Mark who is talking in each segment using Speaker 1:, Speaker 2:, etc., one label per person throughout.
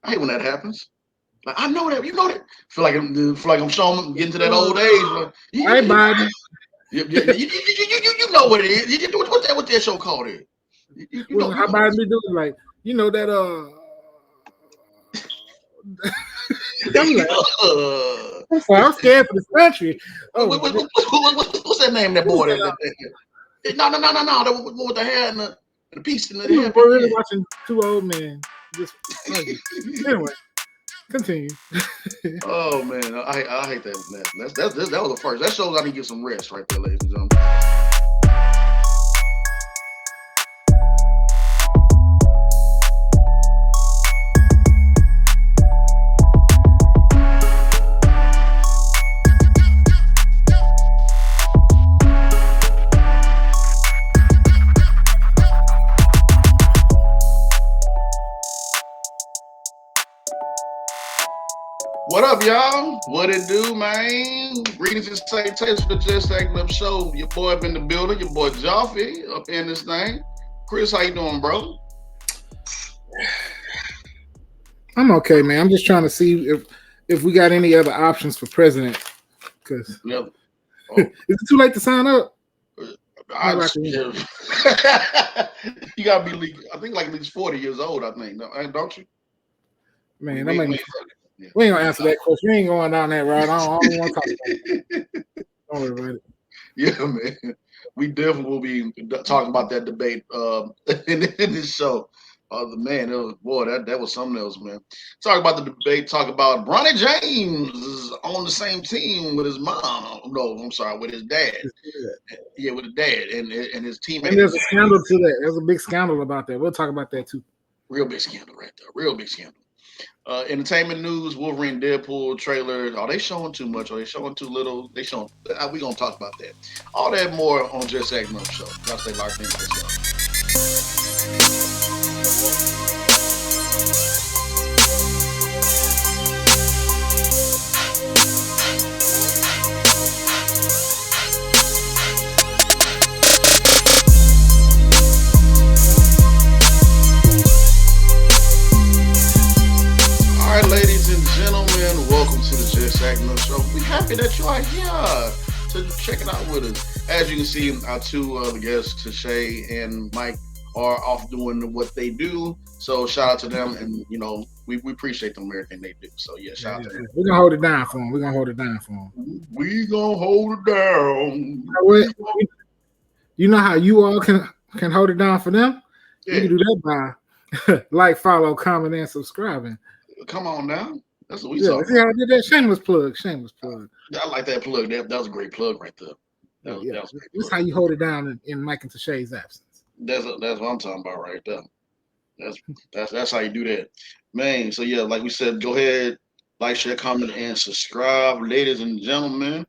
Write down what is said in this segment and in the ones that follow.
Speaker 1: I hate when that happens. Like, I know that, you know that. Feel like I'm showing, getting to that old age. Like,
Speaker 2: Hey, Biden.
Speaker 1: You know what it is. What that show called it? You know.
Speaker 2: How Biden be doing? Like, you know that I'm sorry, I'm scared for this country.
Speaker 1: What's that name? That boy? No. That with the hair and the piece in the hair.
Speaker 2: We're really watching two old men. Just anyway, continue.
Speaker 1: Oh man, I hate that. That was the first. That shows I need to get some rest right there, ladies and gentlemen. What up, y'all? What it do, man? Greetings and salutations for the Just Acting Up Show. Your boy up in the building, your boy Joffy up in this thing. Chris, how you doing, bro?
Speaker 2: I'm okay, man. I'm just trying to see if we got any other options for president. Because is it too late to sign up?
Speaker 1: You gotta be, I think, like at least 40 years old. I think, don't you?
Speaker 2: Man, we ain't gonna answer that question. We ain't going down that route. I don't want to talk about it. Don't worry about it.
Speaker 1: Yeah, man. We definitely will be talking about that debate in this show. Man, that was something else, man. Talk about the debate. Talk about Bronny James is on the same team with his mom. No, I'm sorry, with his dad. Yeah, with his dad and his teammate.
Speaker 2: And there's a scandal to that. There's a big scandal about that. We'll talk about that too.
Speaker 1: Real big scandal right there. Real big scandal. Entertainment news: Wolverine Deadpool trailer. Are they showing too much? Are they showing too little? They showing. We gonna talk about that. All that more on Just Acting Up Show. Y'all stay locked in. All right, ladies and gentlemen, welcome to the Just Acting Up Show. We're happy that you are here to check it out with us. As you can see, our two other guests, Shay and Mike, are off doing what they do. So shout out to them, and we appreciate them everything they do. So shout out to them.
Speaker 2: We're gonna hold it down for them. We gonna hold it down. You know how you all can hold it down for them? Yeah. You can do that by like, follow, comment, and subscribing.
Speaker 1: Come on now. That's what we talking about.
Speaker 2: See how I did that? Shameless plug.
Speaker 1: I like that plug. That was a great plug right there. That was
Speaker 2: this is how you hold it down in Mike and Tashay's absence.
Speaker 1: That's what I'm talking about right there. That's how you do that, man. So like we said, go ahead, like, share, comment, and subscribe, ladies and gentlemen.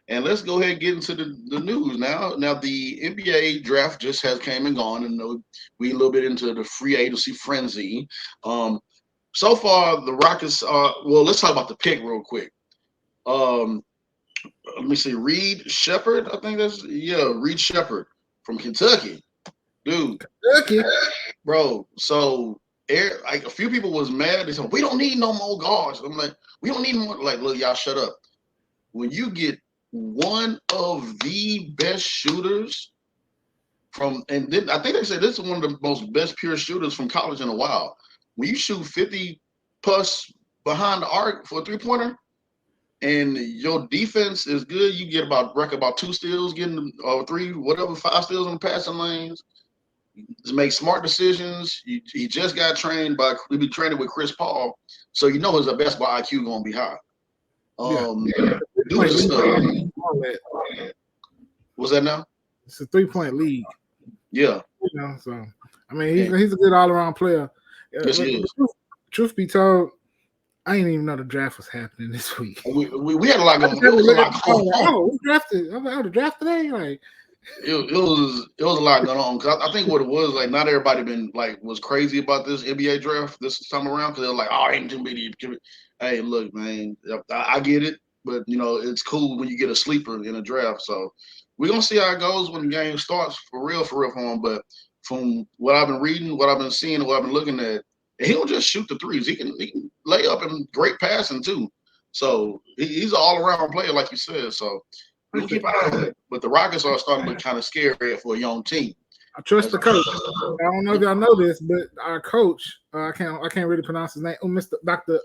Speaker 1: And let's go ahead and get into the news now. Now the NBA draft just has came and gone, and we a little bit into the free agency frenzy. So far, the Rockets are. Well, let's talk about the pick real quick. Let me see. Reed Shepard, I think Reed Shepard from Kentucky. Dude.
Speaker 2: Kentucky.
Speaker 1: Bro, so like a few people was mad. They said, we don't need no more guards. I'm like, we don't need more. Like, look, y'all shut up. When you get one of the best shooters and then I think they said this is one of the most best pure shooters from college in a while. When you shoot 50 plus behind the arc for a 3-pointer, and your defense is good, you get about 2 steals, getting 3, whatever, 5 steals in the passing lanes. Just make smart decisions. He just got trained we be training with Chris Paul, so his basketball IQ gonna be high. What's that now?
Speaker 2: It's a 3-point league.
Speaker 1: Yeah.
Speaker 2: So I mean, he's a good all-around player.
Speaker 1: Yes, he is.
Speaker 2: Truth be told, I didn't even know the draft was happening this week.
Speaker 1: We had a lot going on.
Speaker 2: We drafted. The draft today, like
Speaker 1: it was a lot going on. Cause I think what it was, like, not everybody was crazy about this NBA draft this time around, because they're like, oh, ain't too many. Hey, look, man, I get it, but it's cool when you get a sleeper in a draft. So we're gonna see how it goes when the game starts for real for him. But from what I've been reading, what I've been seeing, what I've been looking at, And he don't just shoot the threes. He can lay up and great passing too. So he's an all around player, like you said. So we'll keep an eye on it. But the Rockets are starting to look kind of scary for a young team.
Speaker 2: I trust the coach. I don't know if y'all know this, but our coach, I can't really pronounce his name. Mr. Dr.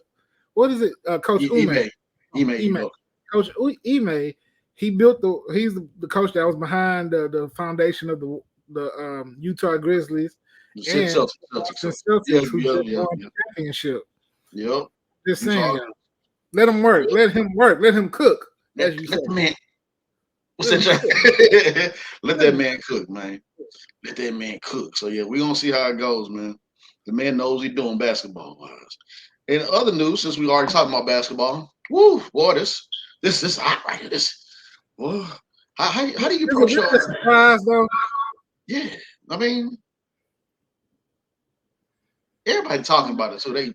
Speaker 2: What is it? Coach Ume.
Speaker 1: Ime.
Speaker 2: Coach Ime. He's the coach that was behind the foundation of the Utah Grizzlies and Celtics who just won the championship.
Speaker 1: Yep.
Speaker 2: Just saying, y'all. Let him work. Let him work. Let him cook. As you said.
Speaker 1: What's that? Let that man cook, man. Let that man cook. So yeah, we're gonna see how it goes, man. The man knows he's doing basketball wise. In other news, since we already talking about basketball, woo, boy, this hot right here. Boy, how do you approach your
Speaker 2: surprise though?
Speaker 1: Yeah, I mean, everybody talking about it, so they,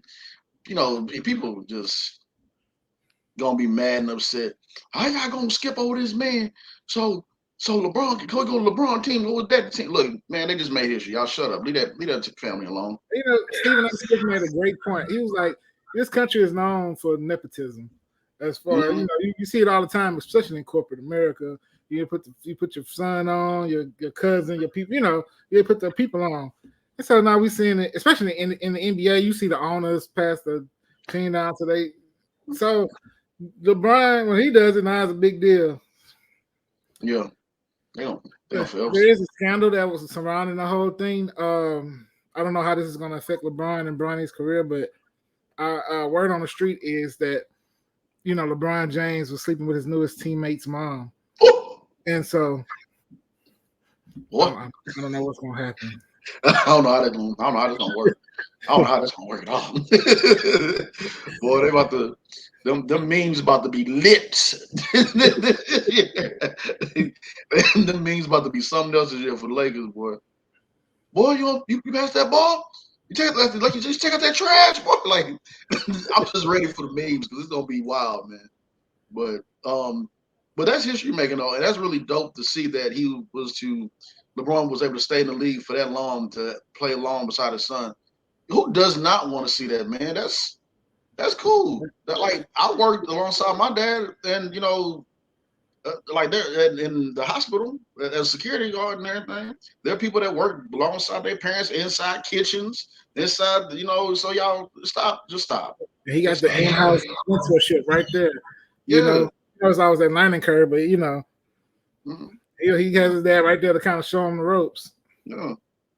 Speaker 1: people just gonna be mad and upset. How y'all gonna skip over this man? So LeBron can go to LeBron team, go with that team. Look, man, they just made history. Y'all shut up. Leave that family alone.
Speaker 2: Stephen A. Smith made a great point. He was like, this country is known for nepotism. As far as you see it all the time, especially in corporate America. You put your son on, your cousin, your people. You put the people on. And so now we seeing it, especially in the NBA. You see the owners pass the team down today. So LeBron, when he does it, now it's a big deal.
Speaker 1: Yeah.
Speaker 2: There is a scandal that was surrounding the whole thing. I don't know how this is going to affect LeBron and Bronny's career, but our word on the street is that LeBron James was sleeping with his newest teammate's mom, and so I don't know what's going to happen.
Speaker 1: I don't know how that's going to work. I don't know how that's going to work at all. Boy, they about to. Them memes about to be lit. Them memes about to be something else this year for the Lakers, boy. Boy, you pass that ball? You take like you just take out that trash, boy. Like I'm just ready for the memes because it's gonna be wild, man. But that's history making though, and that's really dope to see that LeBron was able to stay in the league for that long to play along beside his son. Who does not want to see that, man? That's cool. Like I worked alongside my dad, and like they're in the hospital as a security guard and everything. There are people that work alongside their parents inside kitchens, inside. So y'all just stop.
Speaker 2: He got the in-house mentorship right there. He knows I was a learning curve, but he has his dad right there to kind of show him the ropes.
Speaker 1: Yeah,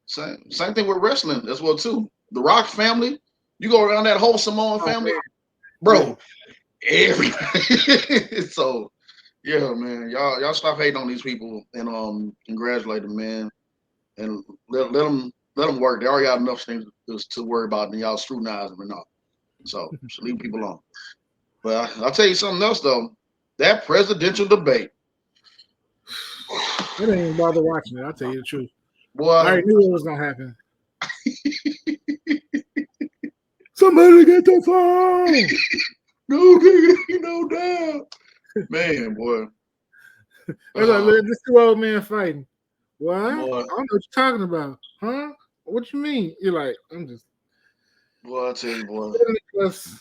Speaker 1: same thing with wrestling as well too. The Rock family. You go around that whole Samoan family, bro. Everybody. So, yeah, man, y'all stop hating on these people and congratulate them, man, and let them work. They already got enough things to worry about, and y'all scrutinize them enough. So leave people alone. But I'll tell you something else though. That presidential debate.
Speaker 2: I didn't even bother watching it. I'll tell you the truth.
Speaker 1: Boy,
Speaker 2: I already knew what was gonna happen. Somebody get the phone.
Speaker 1: No doubt. Man, boy.
Speaker 2: This two old men fighting. What? I don't know what you're talking about. Huh? What you mean? You're like, I'm just.
Speaker 1: Boy, I tell you, boy.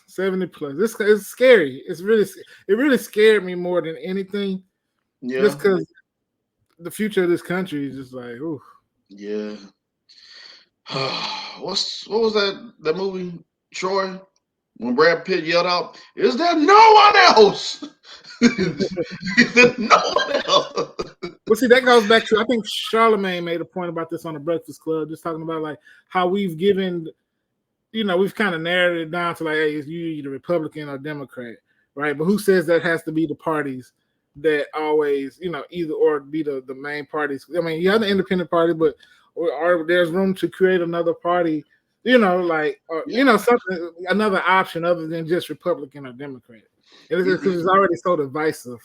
Speaker 2: 70 plus. It's scary. It really scared me more than anything.
Speaker 1: Yeah.
Speaker 2: Just because the future of this country is just like, ooh.
Speaker 1: Yeah. What was that movie, Troy? When Brad Pitt yelled out, "Is there no one else?" Is there no one else?
Speaker 2: Well, see, that goes back to, I think Charlemagne made a point about this on the Breakfast Club, just talking about like how we've given, we've kind of narrowed it down to like, hey, it's you either Republican or Democrat, right? But who says that has to be the parties that always, either or be the main parties? I mean, you have the independent party, but or there's room to create another party, something, another option other than just Republican or Democrat. Because it's already so divisive.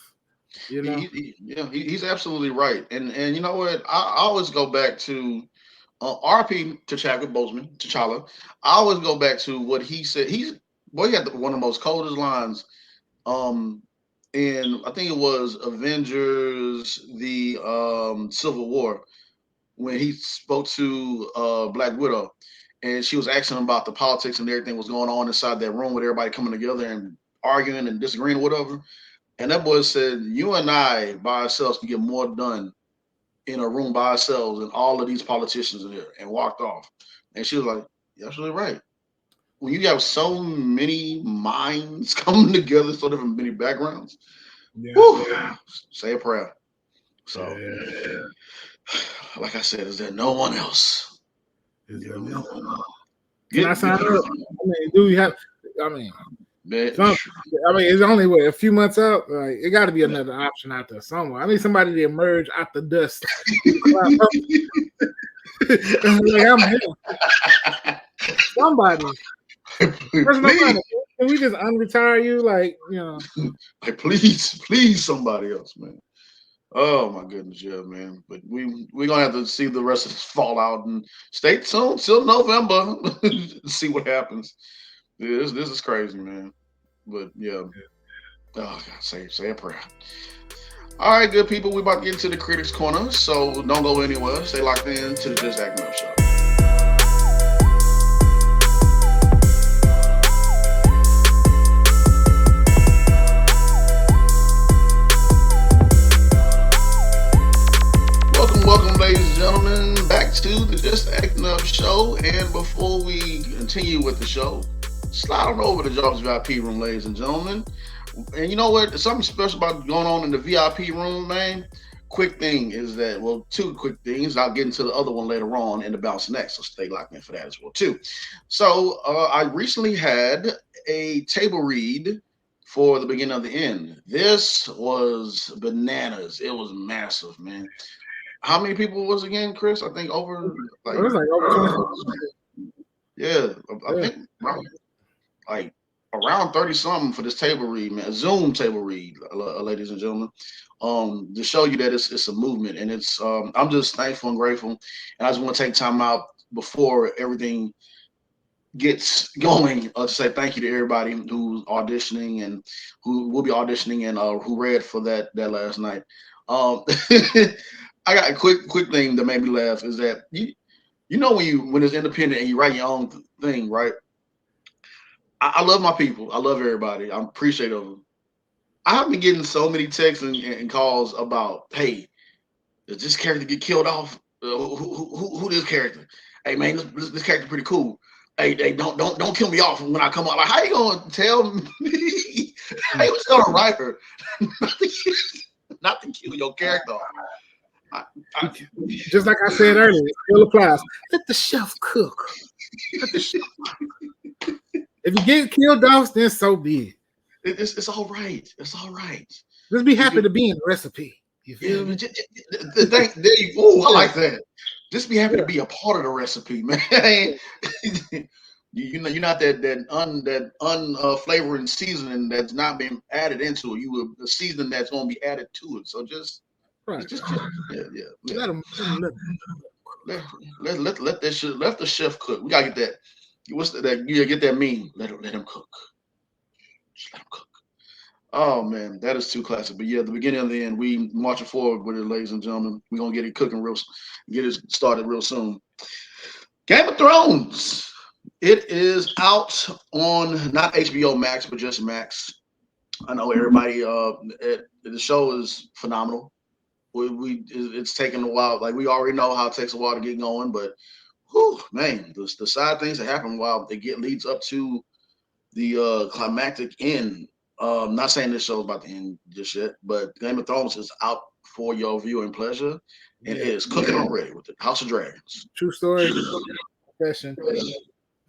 Speaker 1: He's absolutely right. And you know what? I always go back to RP T'Challa. I always go back to what he said. He had one of the most coldest lines. And I think it was Avengers, the Civil War, when he spoke to Black Widow. and she was asking him about the politics and everything was going on inside that room with everybody coming together and arguing and disagreeing or whatever. And that boy said, "You and I by ourselves can get more done in a room by ourselves than all of these politicians in here," and walked off. And she was like, "You're absolutely right. When you have so many minds coming together, so different many backgrounds, say a prayer." So, like I said, is there no one else?
Speaker 2: Can I sign up? I mean, do we have? I mean, it's only a few months out. Like, it got to be another option out there somewhere. I need somebody to emerge out the dust. Like, I'm here. Somebody. Can we just unretire you? Like,
Speaker 1: like, please, somebody else, man. Oh my goodness, yeah, man. But we're gonna have to see the rest of this fallout and stay tuned till November to see what happens. Yeah, this is crazy, man. But yeah. Oh God, say a prayer. All right, good people. We're about to get into the critics' corner, so don't go anywhere. Stay locked in to the Just Acting Up Show. Welcome, ladies and gentlemen, back to the Just Acting Up Show. And before we continue with the show, slide on over to Jobs VIP room, ladies and gentlemen. And you know what? There's something special about going on in the VIP room, man. Quick thing is that, well, two quick things. I'll get into the other one later on in the Bounce Next, so stay locked in for that as well, too. So I recently had a table read for the beginning of the end. This was bananas. It was massive, man. How many people was again, Chris? I think over like it was like over 20. Yeah, I think like around 30 something for this table read, man. A Zoom table read, ladies and gentlemen. To show you that it's a movement, and it's I'm just thankful and grateful, and I just want to take time out before everything gets going to say thank you to everybody who's auditioning and who will be auditioning and who read for that last night. I got a quick thing that made me laugh is that you know when it's independent and you write your own thing, right? I love my people. I love everybody. I'm appreciative of them. I've been getting so many texts and calls about, hey, does this character get killed off? Who this character? Hey man, this character pretty cool. Hey, don't kill me off when I come out. Like, how you gonna tell me? How you gonna write her not to kill your character off?
Speaker 2: Just like I said earlier, it still applies. Let the chef cook. Let the chef cook. If you get killed off, then so be it.
Speaker 1: It's all right. It's all right.
Speaker 2: Just be happy to be in the recipe. You feel me?
Speaker 1: There you go. I like that. Just be happy to be a part of the recipe, man. You're not that unflavoring seasoning that's not been added into it. You a seasoning that's gonna be added to it. So just right. Let the chef cook. We gotta get that. What's that? You get that meme. Let him cook. Just let him cook. Oh man, that is too classic. But yeah, the beginning of the end, we marching forward with it, ladies and gentlemen. We're gonna get it cooking get it started real soon. Game of Thrones. It is out on not HBO Max, but just Max. I know everybody. The show is phenomenal. It's taken a while. Like, we already know how it takes a while to get going, but whew, man, the side things that happen while they leads up to the climactic end. Not saying this show's about to end just yet, but Game of Thrones is out for your viewing pleasure, and it is cooking already with the House of Dragons.
Speaker 2: True story. Question.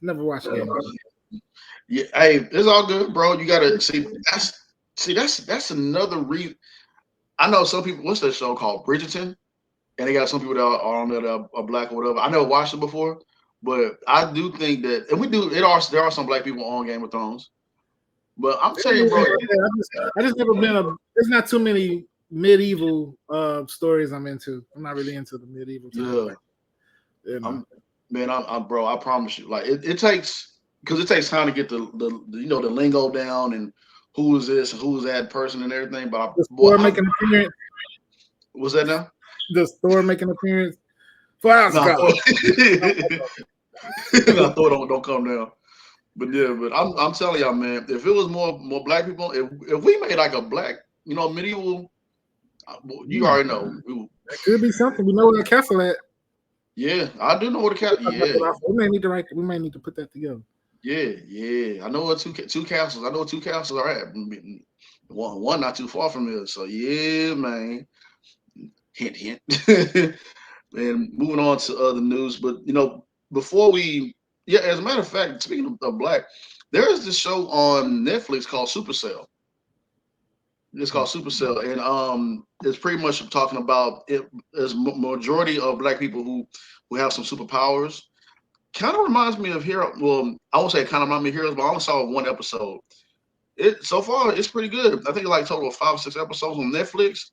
Speaker 2: Never watched Game of Thrones.
Speaker 1: Yeah, hey, it's all good, bro. You gotta see. That's another reason. I know some people. What's that show called? Bridgerton, and they got some people that are on there that are black or whatever. I never watched it before, but I do think that, and there are some black people on Game of Thrones. But I'm saying, bro,
Speaker 2: I just never been there's not too many medieval stories I'm into. I'm not really into the medieval time.
Speaker 1: Yeah. Bro, I promise you, like it takes, because it takes time to get the lingo down and who is this and who is that person and everything. But
Speaker 2: making an appearance.
Speaker 1: What's that now?
Speaker 2: The store making an appearance. 4 hours ago.
Speaker 1: I thought don't come down. But yeah, but I'm telling y'all, man, if it was more black people, if we made like a black, medieval, you already know.
Speaker 2: That could be something. We know where the castle at.
Speaker 1: Yeah, I do know what the castle. Yeah,
Speaker 2: we may need to put that together.
Speaker 1: yeah. I know what two castles. I know what two castles are at. One not too far from here. So yeah, man. Hint, hint. And moving on to other news, but before we, yeah, as a matter of fact, speaking of black, there is this show on Netflix called Supacell. It's called Supacell, and it's pretty much talking about it. There's majority of black people who have some superpowers. Kind of reminds me of Hero. Well, I won't say it kind of reminds me of Heroes, but I only saw one episode. It so far it's pretty good. I think like total of 5 or 6 episodes on Netflix.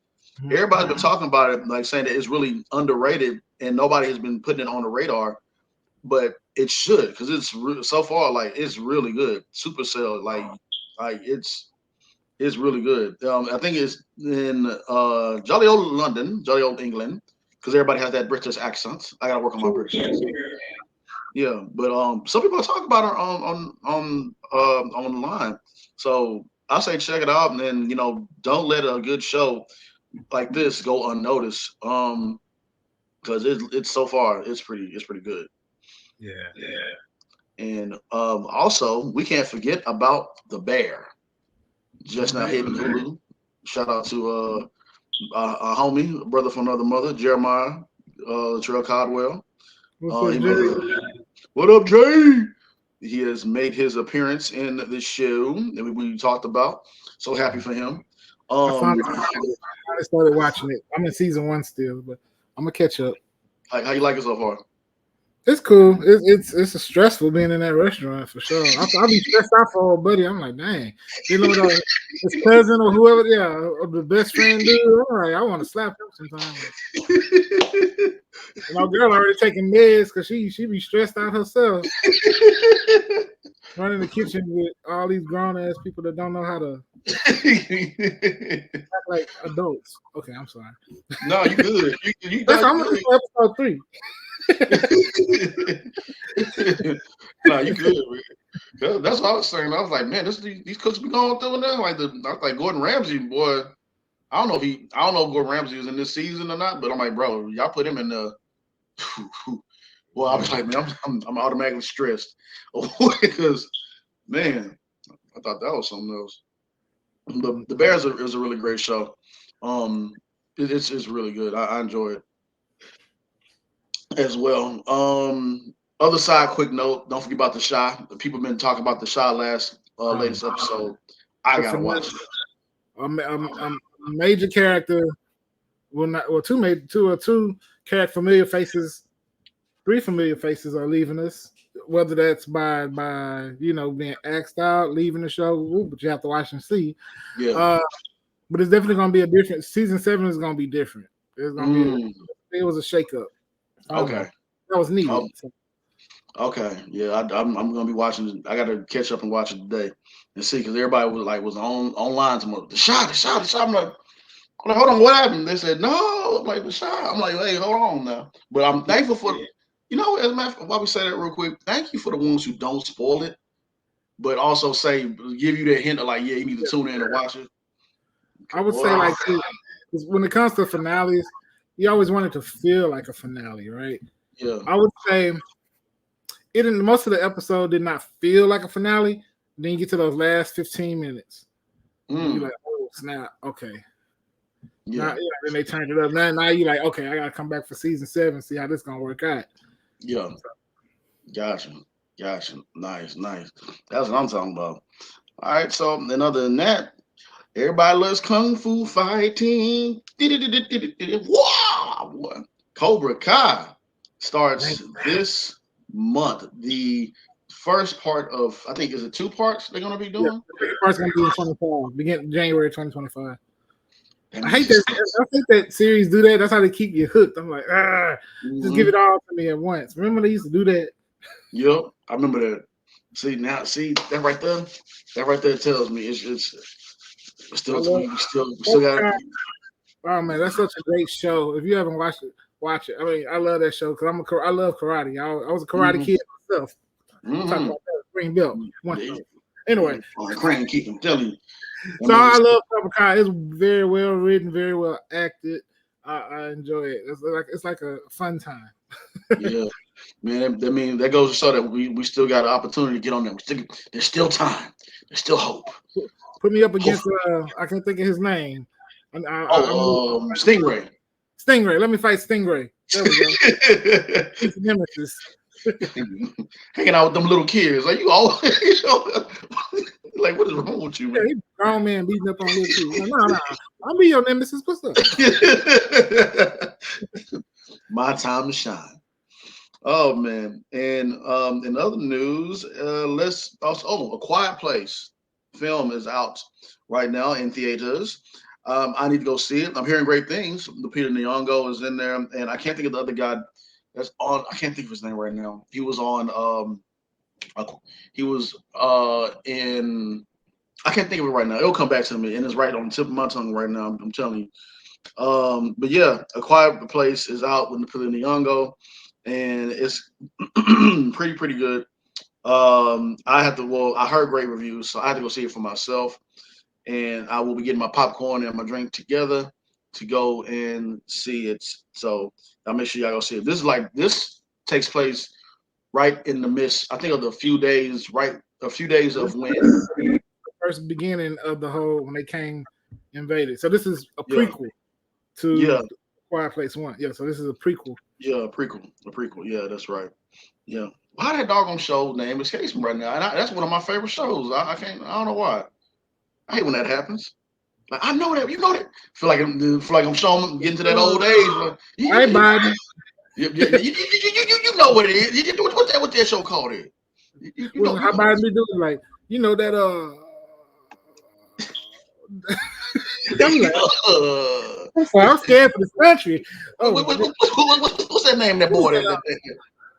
Speaker 1: Everybody's been talking about it, like saying that it's really underrated, and nobody has been putting it on the radar. But it should, because so far like it's really good. Supercell, like it's really good. I think it's in jolly old London, jolly old England, because everybody has that British accent. I gotta work on my British accent. Yeah, but some people talk about it on the line. So I say check it out, and then don't let a good show like this go unnoticed. Because it's so far it's pretty good.
Speaker 2: Yeah.
Speaker 1: And also we can't forget about the Bear. Just now hitting Hulu. Shout out to a homie, a brother from another mother, Jeremiah Terrell Caldwell. What up, Jay? He has made his appearance in the show that we talked about. So happy for him.
Speaker 2: I finally started watching it. I'm in season 1 still, but I'm gonna catch up.
Speaker 1: How you like it so far?
Speaker 2: It's cool. It's a stressful being in that restaurant for sure. I'll be stressed out for old buddy. I'm like, dang, his cousin or whoever, or the best friend dude. All right, I want to slap him sometimes. My girl already taking meds because she be stressed out herself. Running the kitchen with all these grown ass people that don't know how to act like adults. Okay, I'm sorry.
Speaker 1: No, you good.
Speaker 2: I'm gonna do episode 3.
Speaker 1: No, you good, man. That's what I was saying. I was like, man, these cooks be going through now. I was like Gordon Ramsay, boy. I don't know if Gordon Ramsay was in this season or not, but I'm like, bro, y'all put him in the. Well, I was like, man, I'm automatically stressed because, man, I thought that was something else. The Bears is a really great show. It's really good. I enjoy it as well. Other side, quick note: don't forget about the Shy. The people have been talking about the Shy latest episode. I gotta watch it.
Speaker 2: A major character, two character familiar faces. 3 familiar faces are leaving us. Whether that's by being axed out, leaving the show, but you have to watch and see.
Speaker 1: Yeah.
Speaker 2: But it's definitely going to be a different. Season 7 is going to be different. It's going to be. It was a shakeup.
Speaker 1: Okay.
Speaker 2: That was needed.
Speaker 1: Okay. Yeah, I'm gonna be watching. I gotta catch up and watch it today and see, because everybody was online to the shot. I'm like, hold on, what happened? They said no. I'm like, the shot. I'm like, hey, hold on now. But I'm thankful for as a matter of fact, why we say that real quick. Thank you for the ones who don't spoil it, but also give you that hint of like, yeah, you need to tune in and watch it.
Speaker 2: I would say like, when it comes to finales, you always want it to feel like a finale, right?
Speaker 1: Yeah.
Speaker 2: I would say most of the episode did not feel like a finale. Then you get to those last 15 minutes. And you're like, oh snap, okay. Yeah. Then they turned it up. Now you're like, okay, I gotta come back for season 7, see how this gonna work out.
Speaker 1: Yeah. Gotcha. Nice. That's what I'm talking about. All right, so then other than that, everybody loves kung fu fighting. Wow, boy. Cobra Kai starts this month. The first part of, I think, is it 2 parts they're gonna be doing?
Speaker 2: Yeah, the second part's gonna be in 2025, begin January 2025. I hate that series do that. That's how they keep you hooked. I'm like, just give it all to me at once. Remember they used to do that?
Speaker 1: Yep, I remember that. See that right there tells me it's still got.
Speaker 2: Oh man, that's such a great show. If you haven't watched it, watch it. I mean, I love that show because I love karate. I was a karate
Speaker 1: Mm-hmm.
Speaker 2: kid myself.
Speaker 1: Mm-hmm.
Speaker 2: Talk about that green belt.
Speaker 1: Yeah.
Speaker 2: Anyway,
Speaker 1: Crane keep them telling you.
Speaker 2: so I love Cobra Kai. It's very well written, very well acted. I enjoy it. It's like a fun time.
Speaker 1: Yeah, man. I mean, that goes to show that we still got an opportunity to get on them. There's still time. There's still hope.
Speaker 2: Put me up against I can't think of his name.
Speaker 1: Stingray.
Speaker 2: Stingray. Let me fight Stingray. There we go. He's a nemesis.
Speaker 1: Hanging out with them little kids. Like you always like, what is wrong with you, man?
Speaker 2: Yeah, grown man beating up on little kids. Like, no, I'll be your nemesis. What's up?
Speaker 1: My time to shine. Oh man. And in other news, let's also A Quiet Place film is out right now in theaters. I need to go see it. I'm hearing great things. Lupita Nyong'o is in there, and I can't think of the other guy that's on. I can't think of his name right now. He was on. He was in. I can't think of it right now. It'll come back to me, and it's right on the tip of my tongue right now. I'm telling you. But yeah, A Quiet Place is out with Lupita Nyong'o, and it's pretty good. I heard great reviews, so I had to go see it for myself. And I will be getting my popcorn and my drink together to go and see it. So I'll make sure y'all go see it. This takes place right in the midst, I think, of a few days of when
Speaker 2: the first beginning of the whole when they came invaded. So this is a prequel to Quiet Place 1. Yeah, so this is a prequel.
Speaker 1: Yeah, a prequel. Yeah, that's right. Yeah. Why that doggone show name escapes me right now? And that's one of my favorite shows. I don't know why. I hate when that happens. Like I know that, you know that. Feel like I'm showing, getting to that old age. Like,
Speaker 2: hey, Biden.
Speaker 1: You know what it is. What that show called it?
Speaker 2: How Biden be doing? Like, you know that I'm scared for this country.
Speaker 1: Oh, what's that name? That boy? No.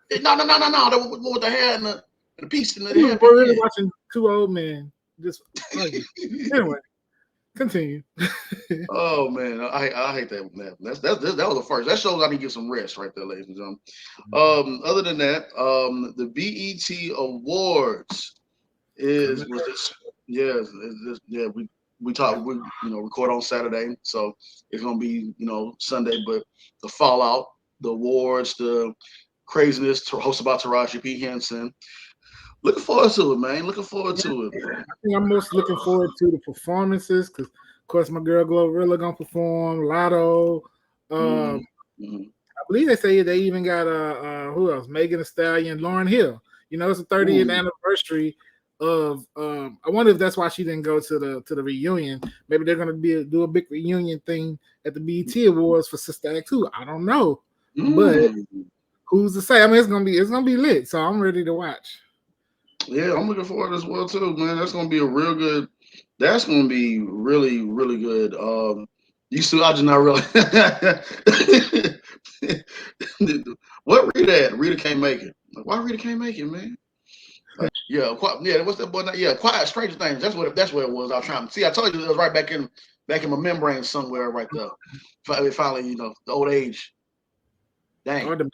Speaker 1: That with the hair and the piece in the hair.
Speaker 2: We're really watching two old men. Just anyway, continue.
Speaker 1: Oh man, I hate that. That was the first. That shows I need to get some rest right there, ladies and gentlemen. Other than that, the BET Awards we record on Saturday, so it's gonna be Sunday, but the fallout, the awards, the craziness hosted by Taraji P. Henson. Looking forward to it, man. Looking forward to it.
Speaker 2: I think I'm most looking forward to the performances because, of course, my girl Glorilla gonna perform. Lotto. I believe they say they even got who else? Megan Thee Stallion, Lauryn Hill. It's the 30th anniversary of. I wonder if that's why she didn't go to the reunion. Maybe they're gonna do a big reunion thing at the BET Awards for Sister Act 2. I don't know, but who's to say? I mean, it's gonna be lit. So I'm ready to watch.
Speaker 1: Yeah, I'm looking forward as well too, man. That's gonna be that's gonna be really, really good. I just not really what Rita at? Rita can't make it. Like, why Rita can't make it, man? What's that boy? Quiet Stranger Things. That's what it was. I was trying to see. I told you it was right back in my membrane somewhere right there. Finally, the old age. Dang.
Speaker 2: Okay.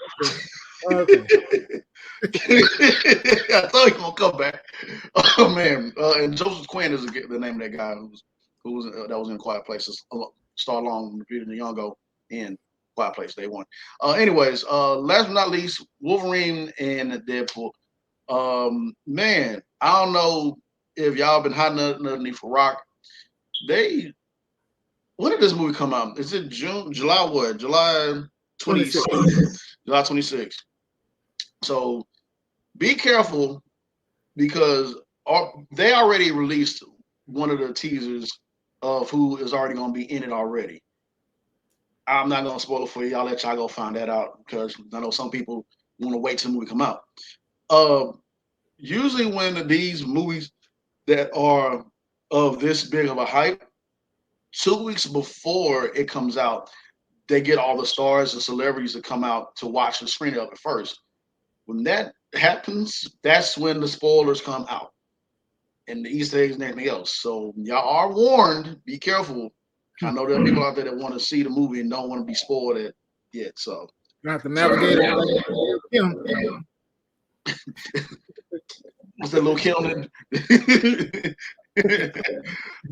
Speaker 1: I thought he gonna come back. Oh man! And Joseph Quinn is the name of that guy that was in Quiet Places. Star along with Lupita Nyong'o in Quiet Place Day 1. Anyways, last but not least, Wolverine and Deadpool. Man, I don't know if y'all been hot underneath for rock. When did this movie come out? Is it July what? July 26th. July 26th. So be careful because they already released one of the teasers of who is already going to be in it already. I'm not going to spoil it for you. I'll let y'all go find that out because I know some people want to wait till the movie come out. Usually when these movies that are of this big of a hype, 2 weeks before it comes out, they get all the stars and celebrities to come out to watch the screening of it first. When that happens, that's when the spoilers come out and the Easter eggs and everything else. So y'all are warned. Be careful. I know there are people out there that want to see the movie and don't want to be spoiled at yet. So
Speaker 2: you have to navigate him.
Speaker 1: what's that little killing?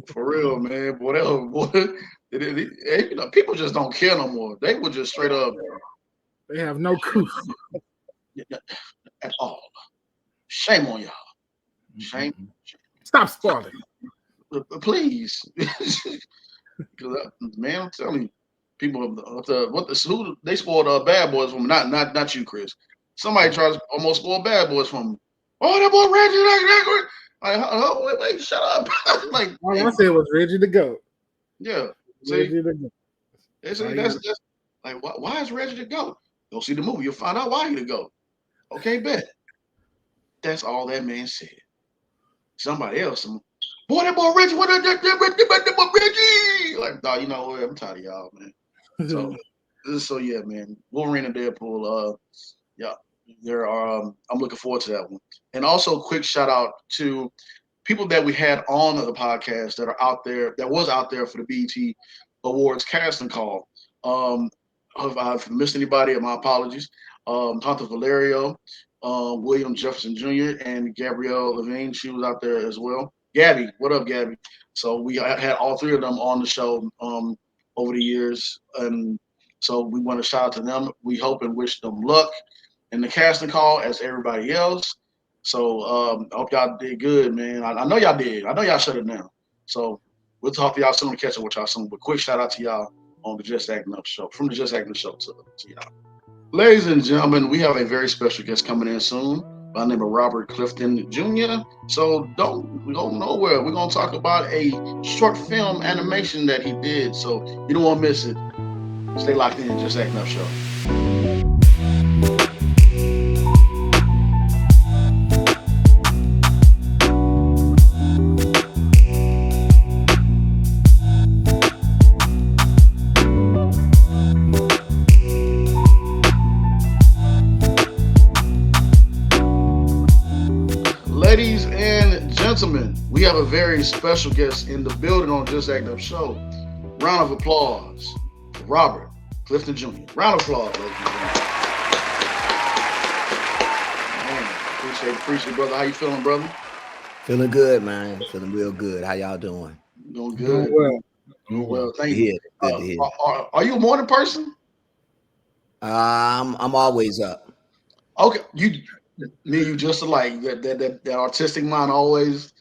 Speaker 1: For real, man. Whatever, boy. You know, people just don't care no more. They would just straight up
Speaker 2: They have no couth
Speaker 1: at all. Shame on y'all. Shame.
Speaker 2: Stop spoiling.
Speaker 1: Please. Man, I'm telling you, people who they spoiled Bad Boys from. Not you, Chris. Somebody tries to almost spoil Bad Boys from. Oh, that boy Reggie, like, wait, shut up. Like,
Speaker 2: all I said was Reggie the GOAT.
Speaker 1: Yeah.
Speaker 2: Reggie the GOAT.
Speaker 1: That's like, why is Reggie the GOAT? Go see the movie, you'll find out why he the GOAT. Okay, bet. That's all that man said. Somebody else, boy, that boy Reggie, that boy Reggie. Like, dog, you know what? I'm tired of y'all, man. So yeah, man. Wolverine and Deadpool. Yeah, there are. I'm looking forward to that one. And also, quick shout out to people that we had on the podcast that are out there, that was out there for the BET Awards casting call. If I've missed anybody, my apologies. Tonto Valerio, William Jefferson Jr., and Gabrielle Levine, she was out there as well. Gabby, what up, Gabby? So we had all three of them on the show over the years. And so we want to shout out to them. We hope and wish them luck in the casting call as everybody else. So I hope y'all did good, man. I know y'all did. I know y'all shut it down. So we'll talk to y'all soon and catch up with y'all soon. But quick shout out to y'all on the Just Acting Up show, from the Just Acting Up show to y'all. Ladies and gentlemen, we have a very special guest coming in soon by the name of Robert Clifton Jr. So don't go nowhere. We're going to talk about a short film animation that he did. So you don't want to miss it. Stay locked in, Just Acting Up show. Ladies and gentlemen, we have a very special guest in the building on Just Acting Up show. Round of applause for Robert Clifton Jr. Round of applause, ladies and gentlemen. Man, appreciate it, brother. How you feeling, brother?
Speaker 3: Feeling good, man. Feeling real good. How y'all doing?
Speaker 1: Doing good. Doing well. Thank you.
Speaker 3: Good to hear.
Speaker 1: Are you a morning person?
Speaker 3: I'm always up.
Speaker 1: Okay, you just alike. That artistic mind always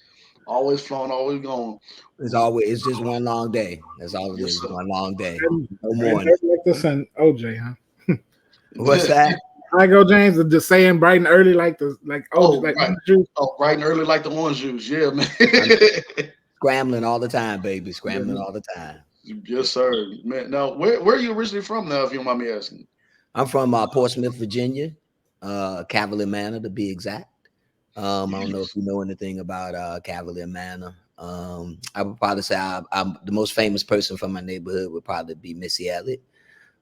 Speaker 1: flowing, always going.
Speaker 3: It's just one long day. That's all it is.
Speaker 1: Sir.
Speaker 3: One long day.
Speaker 2: No morning. Like this and OJ, huh?
Speaker 3: What's that?
Speaker 2: I go James is just saying bright and early like
Speaker 1: right.
Speaker 2: orange juice.
Speaker 1: Oh, bright and early like the orange juice. Yeah, man.
Speaker 3: Scrambling all the time, baby. Scrambling all the time.
Speaker 1: Yes, sir. Man. Now, where are you originally from now, if you don't mind me asking?
Speaker 3: I'm from Portsmouth, Virginia, Cavalier Manor to be exact. I don't know if you know anything about Cavalier Manor. I would probably say I'm the most famous person from my neighborhood would probably be Missy Elliott.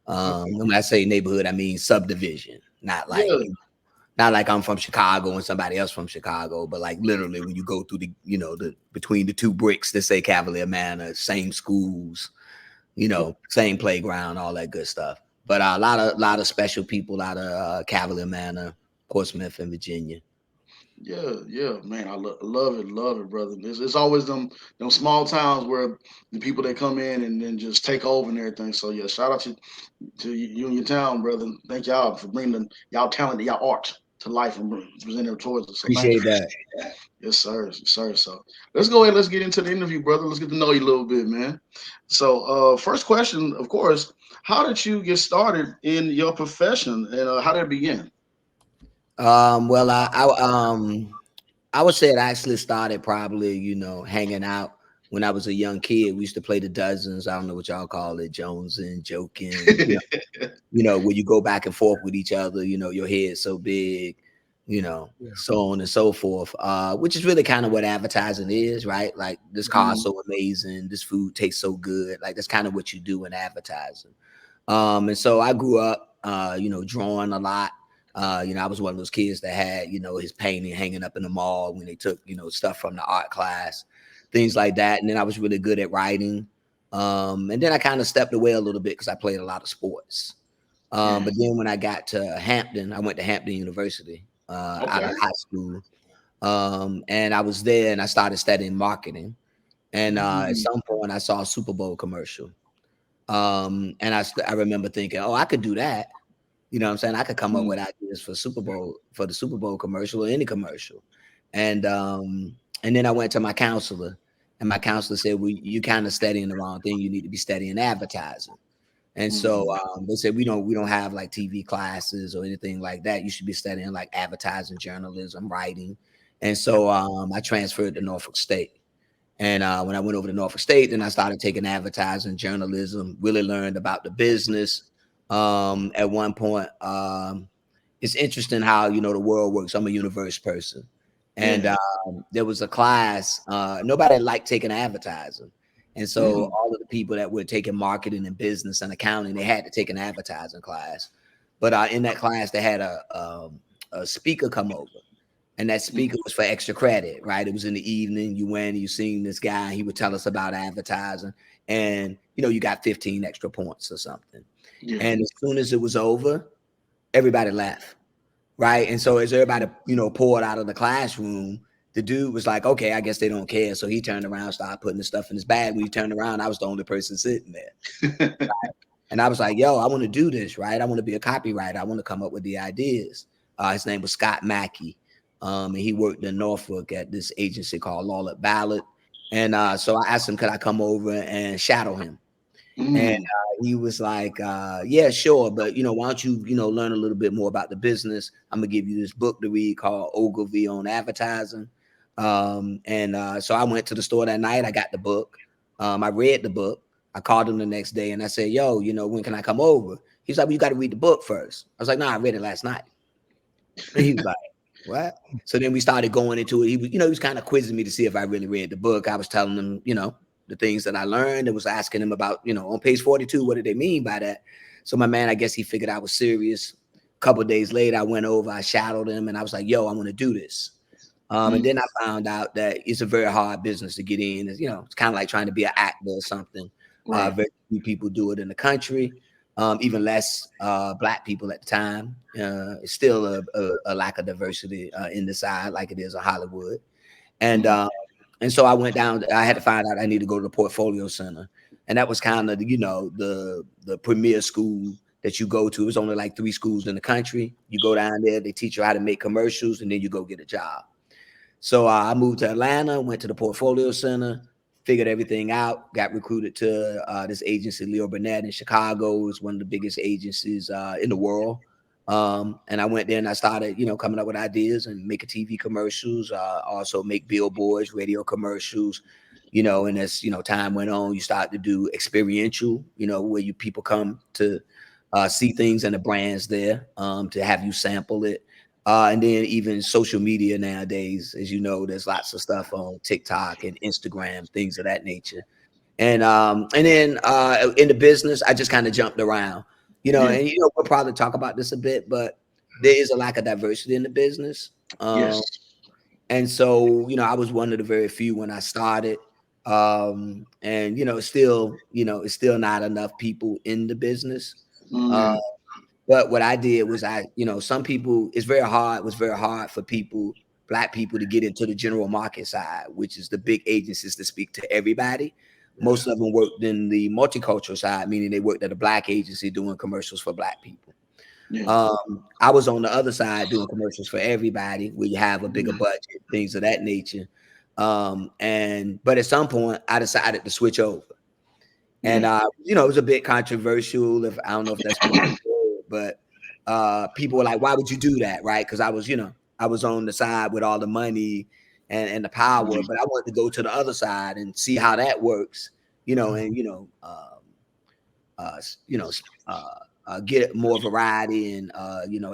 Speaker 3: When I say neighborhood, I mean subdivision, not like I'm from Chicago and somebody else from Chicago, but like literally when you go through the between the two bricks that say Cavalier Manor, same schools, same playground, all that good stuff. But a lot of special people out of Cavalier Manor, Portsmouth, and Virginia.
Speaker 1: Yeah, man. I love it, brother. It's always them small towns where the people that come in and then just take over and everything. So yeah, shout out to you and your town, brother. Thank y'all for bringing y'all talent, y'all art to life and presenting it towards us. So
Speaker 3: appreciate that.
Speaker 1: Yes, sir. So let's go ahead. Let's get into the interview, brother. Let's get to know you a little bit, man. So first question, of course, how did you get started in your profession and how did it begin?
Speaker 3: Well, I would say it actually started probably, hanging out when I was a young kid. We used to play the dozens. I don't know what y'all call it, Jones and joking. Where you go back and forth with each other. Your head's so big, so on and so forth. Which is really kind of what advertising is, right? Like this car's so amazing, this food tastes so good. Like that's kind of what you do in advertising. And so I grew up, drawing a lot. I was one of those kids that had, his painting hanging up in the mall when they took, stuff from the art class, things like that. And then I was really good at writing. And then I kind of stepped away a little bit because I played a lot of sports. But then when I got to Hampton, I went to Hampton University out of high school. And I was there and I started studying marketing. And at some point I saw a Super Bowl commercial. And I remember thinking, oh, I could do that. You know what I'm saying? I could come up with ideas for the Super Bowl commercial or any commercial. And then I went to my counselor, and my counselor said, well, you kind of studying the wrong thing. You need to be studying advertising. And so they said we don't have like TV classes or anything like that. You should be studying like advertising, journalism, writing. And so I transferred to Norfolk State. And when I went over to Norfolk State, then I started taking advertising, journalism, really learned about the business. At one point, it's interesting how, the world works. I'm a universe person. And there was a class, nobody liked taking advertising. And so all of the people that were taking marketing and business and accounting, they had to take an advertising class. But in that class, they had a speaker come over. And that speaker was for extra credit, right? It was in the evening. You went and you seen this guy. He would tell us about advertising. And, you got 15 extra points or something. Yeah. And as soon as it was over, everybody left, right? And so as everybody, poured out of the classroom, the dude was like, okay, I guess they don't care. So he turned around, started putting the stuff in his bag. When he turned around, I was the only person sitting there. Right? And I was like, yo, I want to do this, right? I want to be a copywriter. I want to come up with the ideas. His name was Scott Mackey. And he worked in Norfolk at this agency called Lawlett Ballard. And so I asked him, could I come over and shadow him? And he was like, yeah, sure. But, why don't you, learn a little bit more about the business? I'm going to give you this book to read called Ogilvy on Advertising. So I went to the store that night. I got the book. I read the book. I called him the next day and I said, yo, when can I come over? He's like, well, you got to read the book first. I was like, no, I read it last night. And he was like, what? So then we started going into it. He was, he was kind of quizzing me to see if I really read the book. I was telling him, the things that I learned. I was asking him about, on page 42, what did they mean by that? So my man, I guess he figured I was serious. A couple of days later, I went over, I shadowed him, and I was like, yo, I want to do this. And then I found out that it's a very hard business to get in. It's, it's kind of like trying to be an actor or something. Right. Very few people do it in the country. Even less Black people at the time. It's still a lack of diversity in the side, like it is in Hollywood. And so I went down. I had to find out I need to go to the Portfolio Center, and that was kind of the premier school that you go to. There's only like 3 schools in the country. You go down there, they teach you how to make commercials, and then you go get a job. So I moved to Atlanta, went to the Portfolio Center, figured everything out, got recruited to this agency, Leo Burnett in Chicago. It's one of the biggest agencies in the world. And I went there and I started, coming up with ideas and making TV commercials, also make billboards, radio commercials, and as, time went on, you start to do experiential, where people come to see things and the brands there to have you sample it. And then even social media nowadays, as you know, there's lots of stuff on TikTok and Instagram, things of that nature. And then in the business, I just kind of jumped around, and we'll probably talk about this a bit, but there is a lack of diversity in the business. Yes. And so, I was one of the very few when I started. And it's still not enough people in the business. But what I did was some people, it was very hard for Black people to get into the general market side, which is the big agencies that speak to everybody. Most of them worked in the multicultural side, meaning they worked at a Black agency doing commercials for Black people. Yeah. I was on the other side doing commercials for everybody, where you have a bigger budget, things of that nature. But at some point I decided to switch over. And it was a bit controversial. I don't know if that's what but people were like, why would you do that? Right. Because I was on the side with all the money and the power, but I wanted to go to the other side and see how that works, and, get more variety and,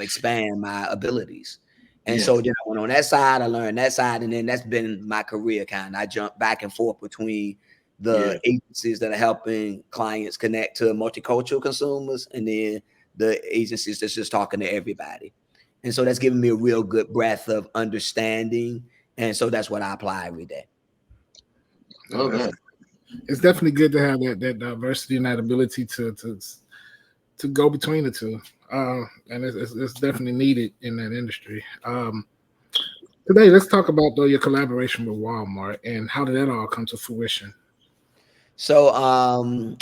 Speaker 3: expand my abilities. And so then I went on that side, I learned that side, and then that's been my career kind of. I jumped back and forth between the agencies that are helping clients connect to multicultural consumers, and then the agencies that's just talking to everybody. And so that's given me a real good breadth of understanding. And so that's what I apply every day.
Speaker 2: Okay. It's definitely good to have that diversity and that ability to to go between the two, and it's definitely needed in that industry. Today, let's talk about though your collaboration with Walmart and how did that all come to fruition?
Speaker 3: So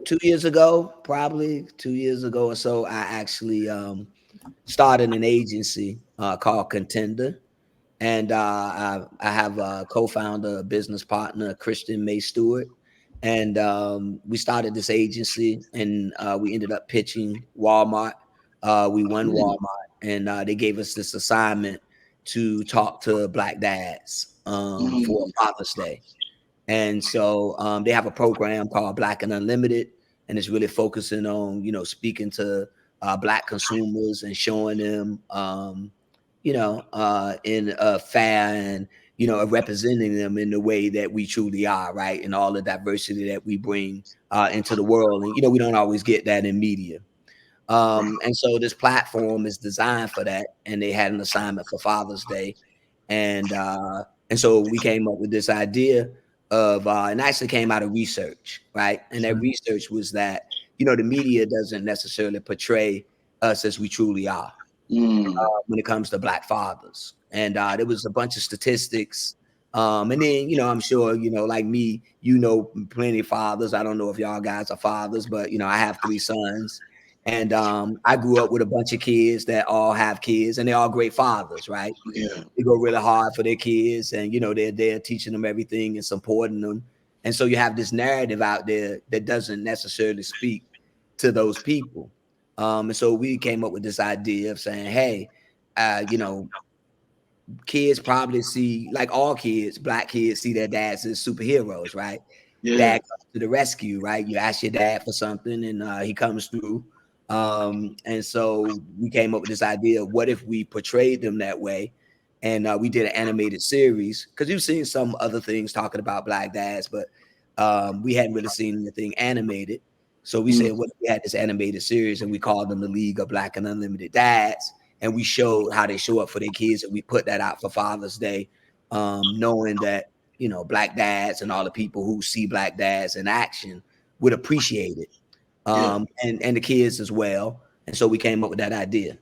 Speaker 3: 2 years ago, probably 2 years ago or so, I actually started an agency called Contender. And I have a co-founder, a business partner, Christian May Stewart. And we started this agency and we ended up pitching Walmart. We won Walmart and they gave us this assignment to talk to Black dads for Father's Day. And so they have a program called Black and Unlimited, and it's really focusing on, speaking to Black consumers and showing them, in a fair and, representing them in the way that we truly are, right? And all the diversity that we bring into the world. And, we don't always get that in media. And so this platform is designed for that. And they had an assignment for Father's Day. And so we came up with this idea of, and actually came out of research, right? And that research was that, the media doesn't necessarily portray us as we truly are when it comes to Black fathers. And there was a bunch of statistics. And then, I'm sure, like me, plenty of fathers. I don't know if y'all guys are fathers, but, I have 3 sons. And I grew up with a bunch of kids that all have kids and they're all great fathers, right?
Speaker 1: Yeah.
Speaker 3: They go really hard for their kids and, they're there teaching them everything and supporting them. And so you have this narrative out there that doesn't necessarily speak to those people. And so we came up with this idea of saying, hey, kids probably see, like all kids, Black kids see their dads as superheroes, right?
Speaker 1: Yeah.
Speaker 3: Dad comes to the rescue, right? You ask your dad for something and he comes through. And so we came up with this idea of what if we portrayed them that way? And we did an animated series because you've seen some other things talking about Black dads, but we hadn't really seen anything animated. So we said, what if we had this animated series and we called them the League of Black and Unlimited Dads? And we showed how they show up for their kids, and we put that out for Father's Day, knowing that, Black dads and all the people who see Black dads in action would appreciate it. And the kids as well. And so we came up with that idea.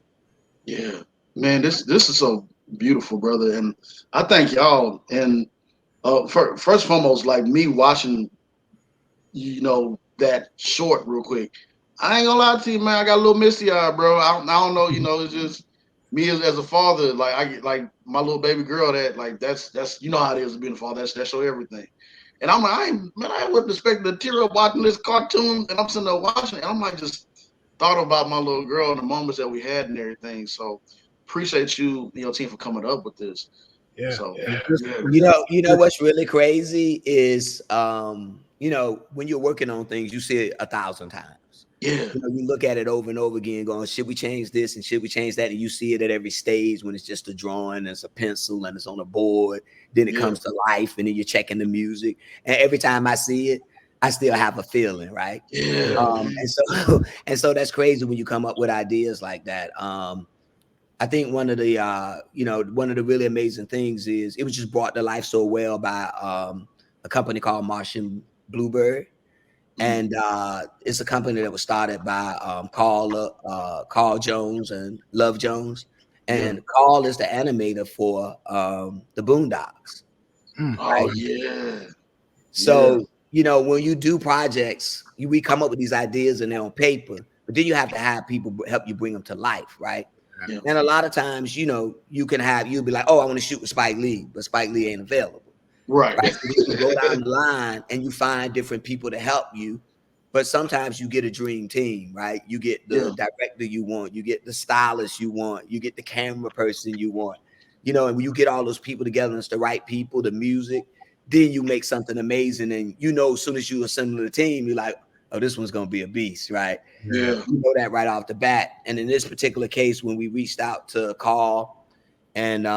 Speaker 1: Yeah, man, this is so beautiful, brother, and I thank y'all. And first and foremost, like me watching, that short real quick. I ain't gonna lie to you, man. I got a little misty eye, bro. I don't know, it's just me as a father. Like I get like my little baby girl. That like that's how it is being a father. That's show everything. And I'm like, I wouldn't expect to tear up watching this cartoon, and I'm sitting there watching it, and I'm like, just thought about my little girl and the moments that we had and everything. So appreciate you and your team for coming up with this.
Speaker 2: Yeah.
Speaker 1: So
Speaker 3: What's really crazy is when you're working on things, you see it 1,000 times.
Speaker 1: Yeah.
Speaker 3: You look at it over and over again, going, should we change this and should we change that? And you see it at every stage when it's just a drawing, and it's a pencil, and it's on a board. Then it comes to life, and then you're checking the music. And every time I see it, I still have a feeling, right?
Speaker 1: Yeah.
Speaker 3: And so that's crazy when you come up with ideas like that. I think one of the really amazing things is it was just brought to life so well by a company called Martian Bluebird. And it's a company that was started by Carl Jones and Love Jones. And Carl is the animator for the Boondocks.
Speaker 1: Oh, yeah.
Speaker 3: So, when you do projects, we come up with these ideas and they're on paper, but then you have to have people help you bring them to life, right?
Speaker 1: Yeah.
Speaker 3: And a lot of times, you'll be like, oh, I want to shoot with Spike Lee, but Spike Lee ain't available.
Speaker 1: Right.
Speaker 3: So you go down the line and you find different people to help you. But sometimes you get a dream team, right? You get the director you want, you get the stylist you want, you get the camera person you want, and when you get all those people together, and it's the right people, the music, then you make something amazing. And as soon as you assemble the team, you're like, oh, this one's gonna be a beast, right?
Speaker 1: Yeah.
Speaker 3: You know that right off the bat. And in this particular case, when we reached out to Carl and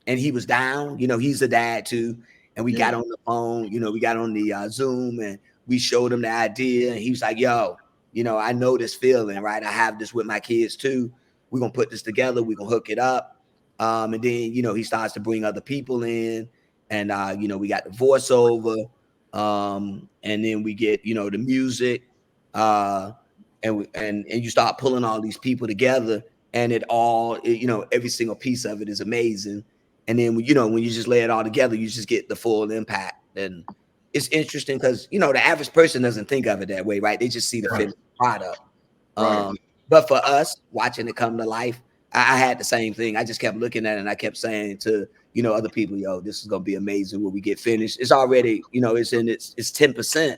Speaker 3: he was down, he's a dad too. And we got on the phone, we got on the Zoom, and we showed him the idea. And he was like, yo, I know this feeling, right? I have this with my kids too. We're going to put this together. We're going to hook it up. And then, he starts to bring other people in. And, we got the voiceover. And then we get, the music. and you start pulling all these people together, and every single piece of it is amazing. And then when you just lay it all together, you just get the full impact. And it's interesting because the average person doesn't think of it that way, right? They just see the finished product.
Speaker 1: Right.
Speaker 3: But for us, watching it come to life, I had the same thing. I just kept looking at it and I kept saying to other people, yo, this is gonna be amazing when we get finished. It's already, it's 10%.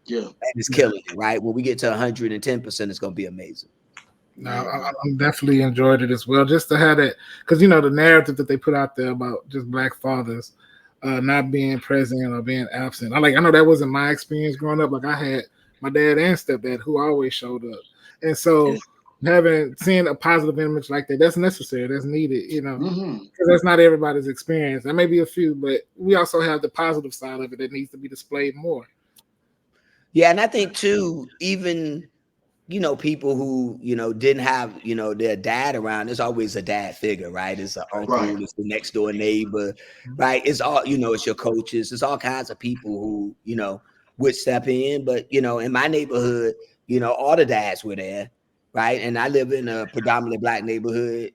Speaker 1: Yeah.
Speaker 3: And it's killing it, right? When we get to 110%, it's gonna be amazing.
Speaker 2: No, I'm definitely enjoyed it as well. Just to have that, because the narrative that they put out there about just black fathers not being present or being absent. I know that wasn't my experience growing up. Like I had my dad and stepdad who always showed up, and so seeing a positive image like that, that's necessary, that's needed, because that's not everybody's experience. There may be a few, but we also have the positive side of it that needs to be displayed more.
Speaker 3: Yeah, and I think too, even people who, didn't have, their dad around, there's always a dad figure, right? It's an uncle, it's the next door neighbor, right? It's all, it's your coaches, it's all kinds of people who, would step in. But, in my neighborhood, all the dads were there, right? And I live in a predominantly black neighborhood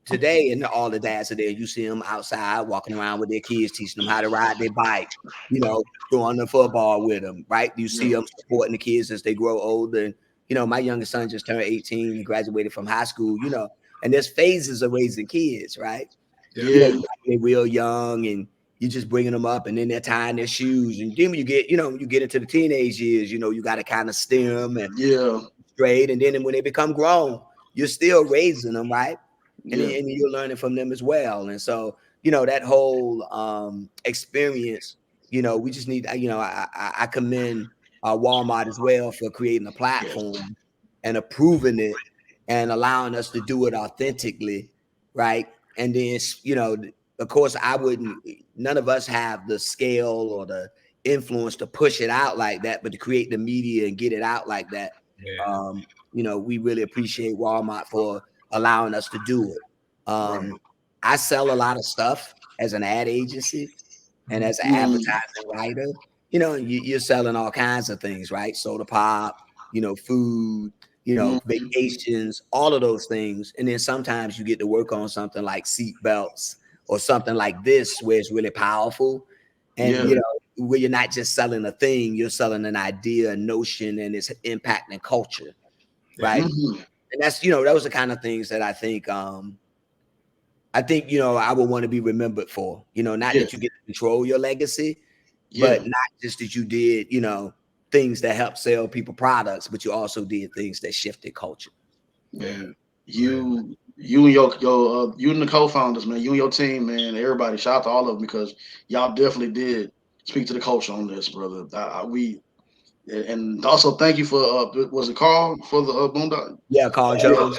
Speaker 3: today, and all the dads are there. You see them outside walking around with their kids, teaching them how to ride their bike, throwing the football with them, right? You see them supporting the kids as they grow older. And my youngest son just turned 18 and graduated from high school, and there's phases of raising kids, right?
Speaker 1: Yeah.
Speaker 3: They're real young and you're just bringing them up, and then they're tying their shoes. And then when you get, you get into the teenage years, you got to kind of steer them and straight. And then when they become grown, you're still raising them, right? And then you're learning from them as well. And so, that whole experience, we just need, I commend Walmart as well for creating a platform and approving it and allowing us to do it authentically, right? And then, of course, none of us have the scale or the influence to push it out like that, but to create the media and get it out like that. We really appreciate Walmart for allowing us to do it. I sell a lot of stuff as an ad agency and as an advertising writer. You're selling all kinds of things, right? Soda pop, food, vacations, all of those things. And then sometimes you get to work on something like seat belts or something like this, where it's really powerful. And, where you're not just selling a thing, you're selling an idea, a notion, and it's impacting culture, right? And that's, those are the kind of things that I think, I would want to be remembered for, not that you get to control your legacy, but not just that you did, things that help sell people products, but you also did things that shifted culture.
Speaker 1: You and you and the co-founders, man, you and your team, man, everybody, shout out to all of them, because y'all definitely did speak to the culture on this, brother. And also thank you for was it Carl for the Boondock?
Speaker 3: Yeah, Carl Jones.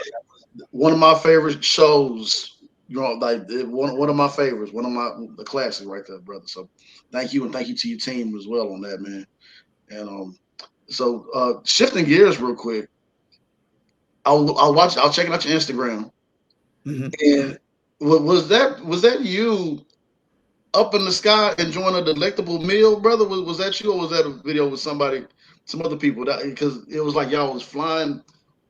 Speaker 1: One of my favorite shows. Like one of my favorites, the classics right there, brother. So thank you, and thank you to your team as well on that, man. And so shifting gears real quick, I'll check out your Instagram. And was that you up in the sky enjoying a delectable meal, brother? Was that you, or was that a video with some other people? Because it was like y'all was flying.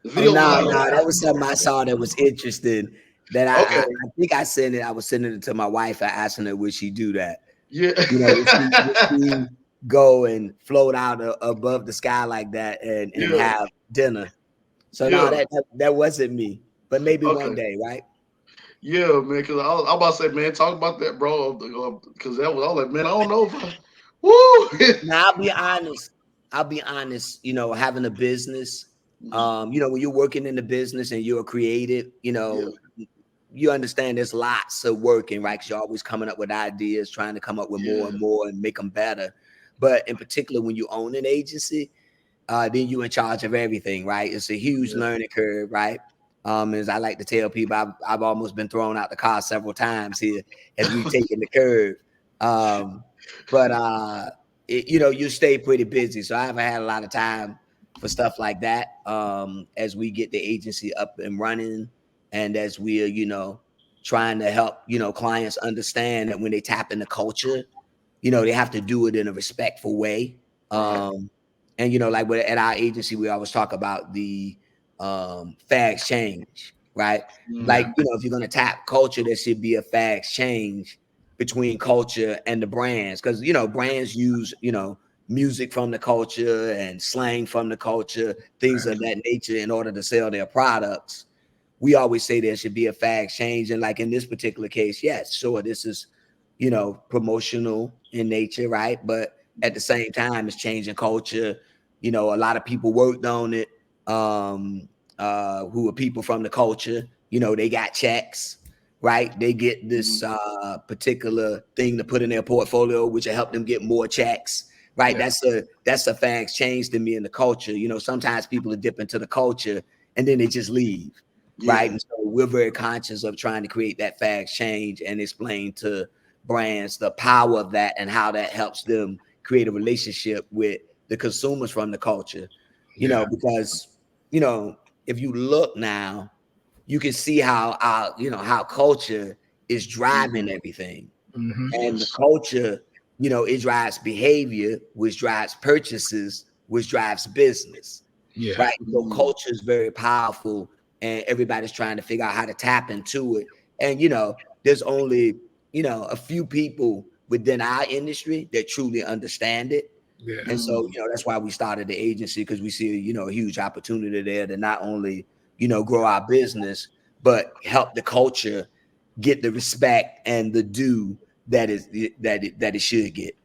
Speaker 1: The video was like,
Speaker 3: that was something I saw that was interesting. That I think I sent it. I was sending it to my wife. I asking her, would she do that?
Speaker 1: Yeah.
Speaker 3: Would she go and float out above the sky like that and have dinner? So no, that wasn't me. But maybe one day, right?
Speaker 1: Yeah, man. Because I'm about to say, man, talk about that, bro. Because I was like, man, I don't know if woo.
Speaker 3: Now I'll be honest. Having a business, when you're working in the business and you're creative, you understand there's lots of working, right? Because you're always coming up with ideas, trying to come up with more and more and make them better. But in particular, when you own an agency, then you're in charge of everything, right? It's a huge learning curve, right? As I like to tell people, I've almost been thrown out the car several times here as we've taken the curve. But you stay pretty busy. So I haven't had a lot of time for stuff like that. As we get the agency up and running, and as we're, trying to help, clients understand that when they tap into culture, they have to do it in a respectful way. And like at our agency, we always talk about the fair exchange, right? Like, if you're gonna tap culture, there should be a fair exchange between culture and the brands, because brands use music from the culture and slang from the culture, things of that nature, in order to sell their products. We always say there should be a fair exchange, and like in this particular case, yes, sure, this is promotional in nature, right? But at the same time, it's changing culture. A lot of people worked on it, who are people from the culture. They got checks, right? They get this particular thing to put in their portfolio, which will help them get more checks, right? That's a fair exchange to me in the culture. Sometimes people are dip into the culture and then they just leave, right? And so we're very conscious of trying to create that fair exchange and explain to brands the power of that and how that helps them create a relationship with the consumers from the culture. Because if you look now, you can see how how culture is driving everything. And the culture, it drives behavior, which drives purchases, which drives business. Right. So culture is very powerful, and everybody's trying to figure out how to tap into it. And there's only a few people within our industry that truly understand it. And so that's why we started the agency, because we see a huge opportunity there to not only grow our business, but help the culture get the respect and the due that it should get.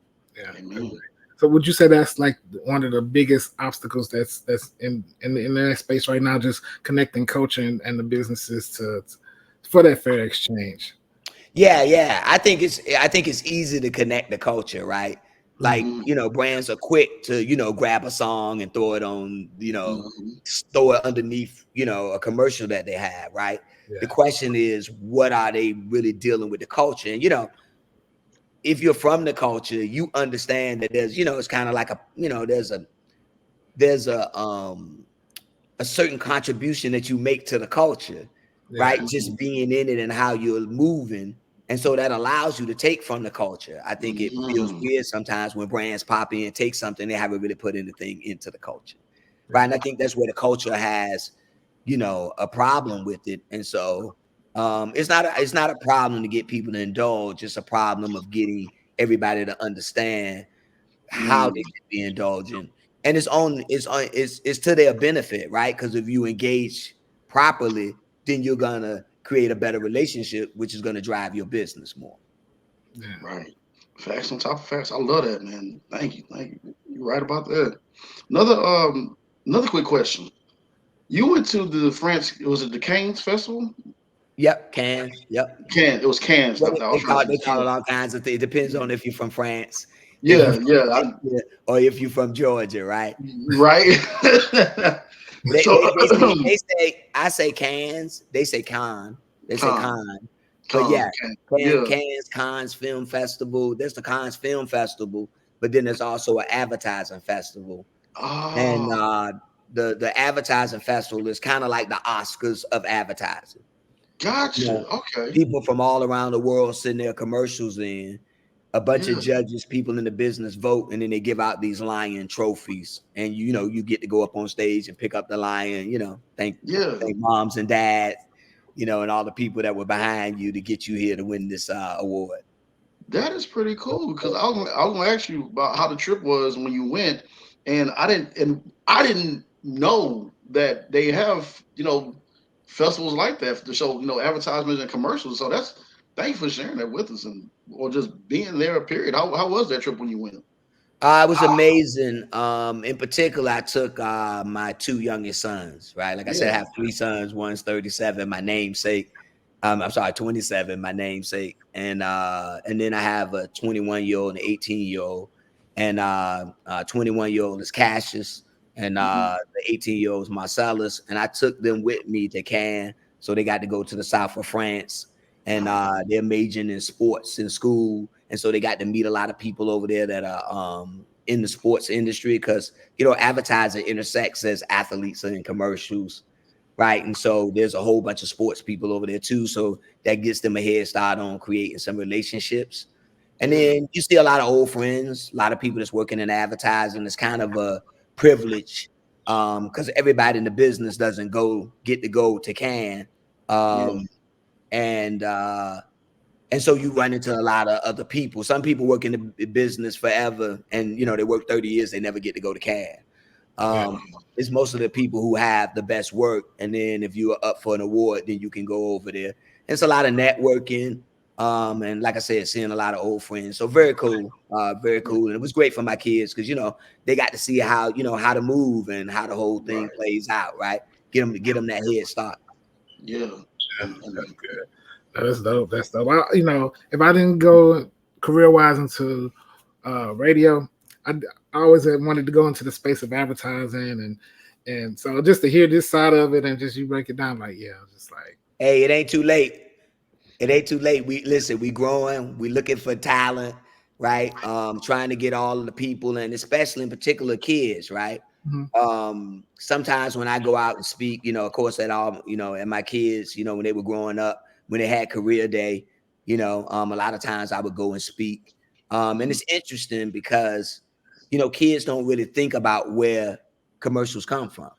Speaker 2: So would you say that's like one of the biggest obstacles that's in that space right now, just connecting culture and the businesses for that fair exchange?
Speaker 3: Yeah. I think it's easy to connect the culture, right? Like, brands are quick to, grab a song and throw it on, throw it underneath, a commercial that they have, right? The question is, what are they really dealing with the culture? And, if you're from the culture, you understand that there's, it's kind of like there's a certain contribution that you make to the culture, right? Just being in it and how you're moving. And so that allows you to take from the culture. I think it feels weird sometimes when brands pop in and take something, they haven't really put anything into the culture, right? And I think that's where the culture has, a problem with it. And so it's not a problem to get people to indulge. It's a problem of getting everybody to understand how they should be indulging. And it's to their benefit, right? Because if you engage properly, then you're gonna create a better relationship, which is gonna drive your business more.
Speaker 1: Right. Facts on top of facts. I love that, man. Thank you. You're right about that. Another quick question. You went to the France, was it the Cannes Festival?
Speaker 3: Yep, Cannes. Yep.
Speaker 1: Cannes. It was Cannes.
Speaker 3: Well, they call it all kinds of things. It depends on if you're from France, if you're from India, or if you're from Georgia, right?
Speaker 1: Right.
Speaker 3: They say, I say Cannes, they say Cannes. They say Cannes. But yeah, Cannes Film Festival. There's the Cannes Film Festival, but then there's also an advertising festival. And the advertising festival is kind of like the Oscars of advertising.
Speaker 1: Gotcha. Okay.
Speaker 3: People from all around the world send their commercials in. A bunch of judges, people in the business vote, and then they give out these lion trophies. And you get to go up on stage and pick up the lion. Thank moms and dads, and all the people that were behind you to get you here to win this award.
Speaker 1: That is pretty cool, because I was gonna ask you about how the trip was when you went, and I didn't know that they have festivals like that to show advertisements and commercials. So thank you for sharing that with us, or just being there. Period. How was that trip when you went?
Speaker 3: It was amazing. In particular, I took my two youngest sons. Right, like I said, I have three sons. One's 37, my namesake. I'm sorry, 27, my namesake, and then I have a 21-year-old and an 18-year-old, and 21-year-old is Cassius, and the 18-year-old is Marcellus, and I took them with me to Cannes, so they got to go to the south of France, and they're majoring in sports in school, and so they got to meet a lot of people over there that are in the sports industry, because advertising intersects as athletes and commercials. Right. And so there's a whole bunch of sports people over there too. So that gets them a head start on creating some relationships. And then you see a lot of old friends, a lot of people that's working in advertising. It's kind of a privilege, because everybody in the business doesn't get to go to Cannes, and so you run into a lot of other people. Some people work in the business forever, and they work 30 years, they never get to go to Cannes. It's most of the people who have the best work, and then if you are up for an award, then you can go over there. It's a lot of networking, and like I said, seeing a lot of old friends. So very cool, very cool. And it was great for my kids because they got to see how how to move and how the whole thing plays out. Right, get them that head start.
Speaker 1: Yeah,
Speaker 2: that's good. That's dope. That's dope. If I didn't go career wise into radio, I always had wanted to go into the space of advertising, and so just to hear this side of it and just you break it down, like just like,
Speaker 3: hey, it ain't too late. It ain't too late. We growing. We looking for talent, right? Trying to get all of the people, and especially in particular kids, right? Sometimes when I go out and speak, of course, and my kids, when they were growing up, when they had career day, a lot of times I would go and speak. And it's interesting because, kids don't really think about where commercials come from.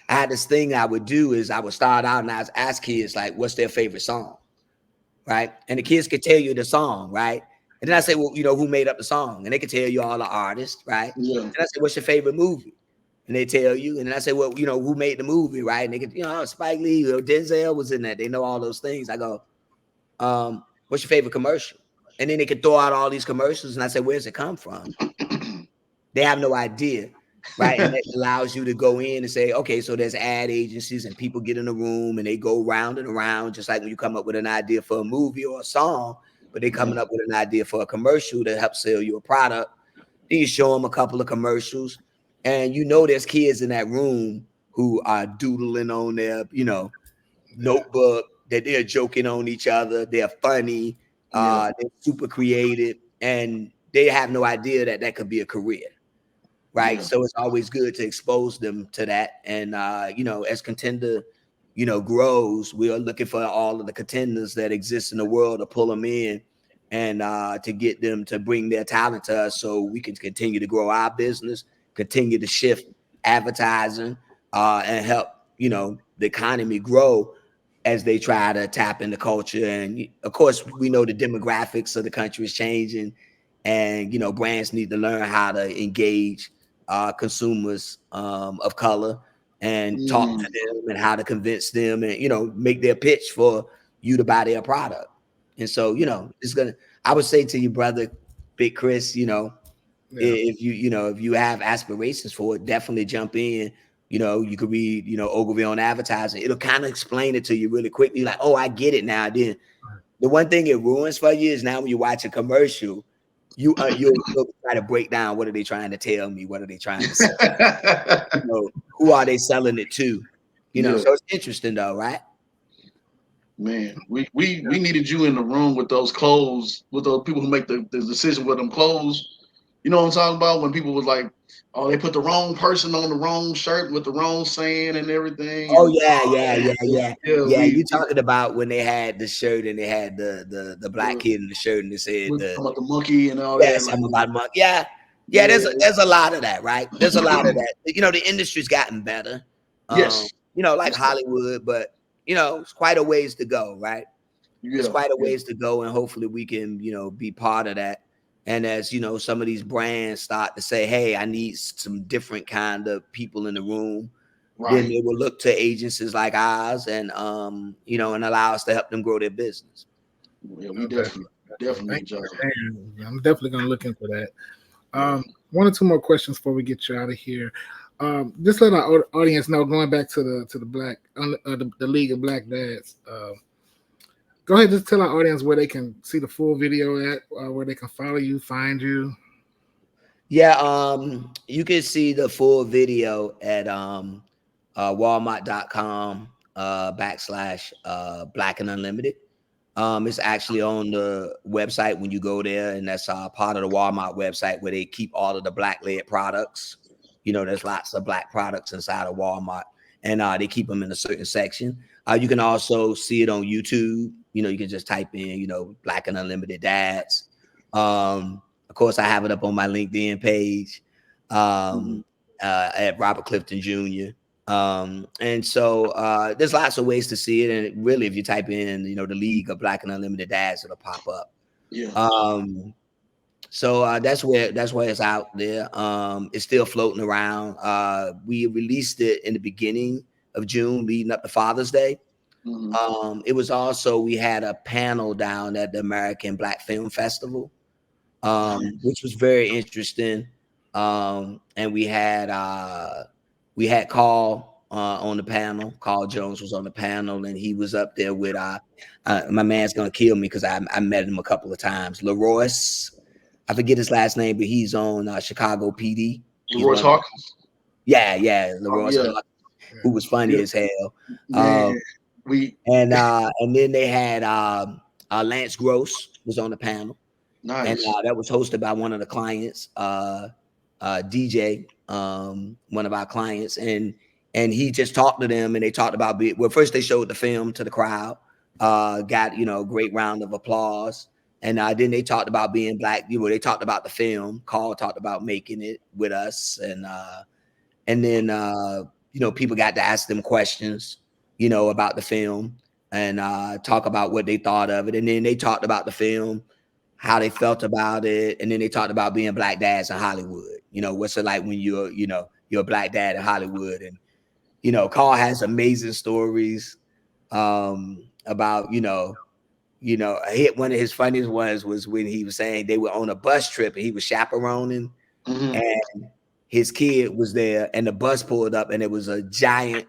Speaker 3: I had this thing I would do is I would start out and I would ask kids like, what's their favorite song? Right. And the kids could tell you the song, right? And then I say, well, who made up the song? And they could tell you all the artists, right? And I say, what's your favorite movie? And they tell you. And then I say, well, who made the movie, right? And they could, Spike Lee or Denzel was in that. They know all those things. I go, what's your favorite commercial? And then they could throw out all these commercials. And I say, where's it come from? They have no idea. Right. And that allows you to go in and say, okay, so there's ad agencies and people get in a room and they go round and around, just like when you come up with an idea for a movie or a song, but they're coming up with an idea for a commercial to help sell you a product. Then you show them a couple of commercials and there's kids in that room who are doodling on their, notebook, that they're joking on each other. They're funny. They're super creative and they have no idea that could be a career. Right. So it's always good to expose them to that. And, as Contender, grows, we are looking for all of the contenders that exist in the world to pull them in and to get them to bring their talent to us so we can continue to grow our business, continue to shift advertising and help, the economy grow as they try to tap into culture. And of course, we know the demographics of the country is changing and, brands need to learn how to engage consumers of color and talk to them and how to convince them and make their pitch for you to buy their product. And so I would say to you, brother Big Chris, if you have aspirations for it, definitely jump in. You could read Ogilvy on Advertising. It'll kind of explain it to you really quickly, like, oh, I get it now. Then the one thing it ruins for you is now when you watch a commercial, you'll try to break down, what are they trying to tell me? What are they trying to say? Who are they selling it to? So it's interesting though, right?
Speaker 1: Man, we needed you in the room with those clothes, with those people who make the decision with them clothes. You know what I'm talking about? When people was like, oh, they put the wrong person on the wrong shirt with the wrong saying and everything.
Speaker 3: Oh yeah. You talking about when they had the shirt and they had the black kid in the shirt and they said
Speaker 1: about the monkey and all that.
Speaker 3: Yeah, something about monkey. Yeah. There's a lot of that, right? There's a lot of that. The industry's gotten better.
Speaker 1: Yes.
Speaker 3: Like Hollywood, but it's quite a ways to go, right? It's quite a ways to go, and hopefully we can, be part of that. And as some of these brands start to say, hey, I need some different kind of people in the room, then they will look to agencies like ours and and allow us to help them grow their business.
Speaker 1: Yeah, we definitely.
Speaker 2: I'm definitely gonna look into that. One or two more questions before we get you out of here. Just let our audience know, going back to the black the League of Black Dads. Go ahead, just tell our audience where they can see the full video at, where they can follow you, find you.
Speaker 3: Yeah, you can see the full video at walmart.com / Black and Unlimited. It's actually on the website when you go there, and that's part of the Walmart website where they keep all of the black-led products. There's lots of black products inside of Walmart, and they keep them in a certain section. You can also see it on YouTube. You can just type in, Black and Unlimited Dads. Of course, I have it up on my LinkedIn page. um, at Robert Clifton Jr. And so there's lots of ways to see it. And really, if you type in, the League of Black and Unlimited Dads, it'll pop up.
Speaker 1: Yeah.
Speaker 3: So that's where it's out there. It's still floating around. We released it in the beginning of June, leading up to Father's Day. It was also, we had a panel down at the American Black Film Festival, which was very interesting. And we had Carl on the panel. Carl Jones was on the panel, and he was up there with my man's gonna kill me because I met him a couple of times. Leroyce, I forget his last name, but he's on Chicago PD.
Speaker 1: Leroyce Hawkins.
Speaker 3: Yeah, Leroyce Hawkins, who was funny as hell.
Speaker 1: Man,
Speaker 3: and then they had Lance Gross was on the panel.
Speaker 1: Nice.
Speaker 3: And that was hosted by one of the clients, DJ, one of our clients, and he just talked to them, and they talked about first they showed the film to the crowd, got great round of applause, and then they talked about being Black. They talked about the film. Carl talked about making it with us, and then people got to ask them questions, about the film, and talk about what they thought of it, and then they talked about the film, how they felt about it, and then they talked about being Black dads in Hollywood. What's it like when you're a Black dad in Hollywood? And Carl has amazing stories about one of his funniest ones was when he was saying they were on a bus trip and he was chaperoning, and his kid was there, and the bus pulled up, and it was a giant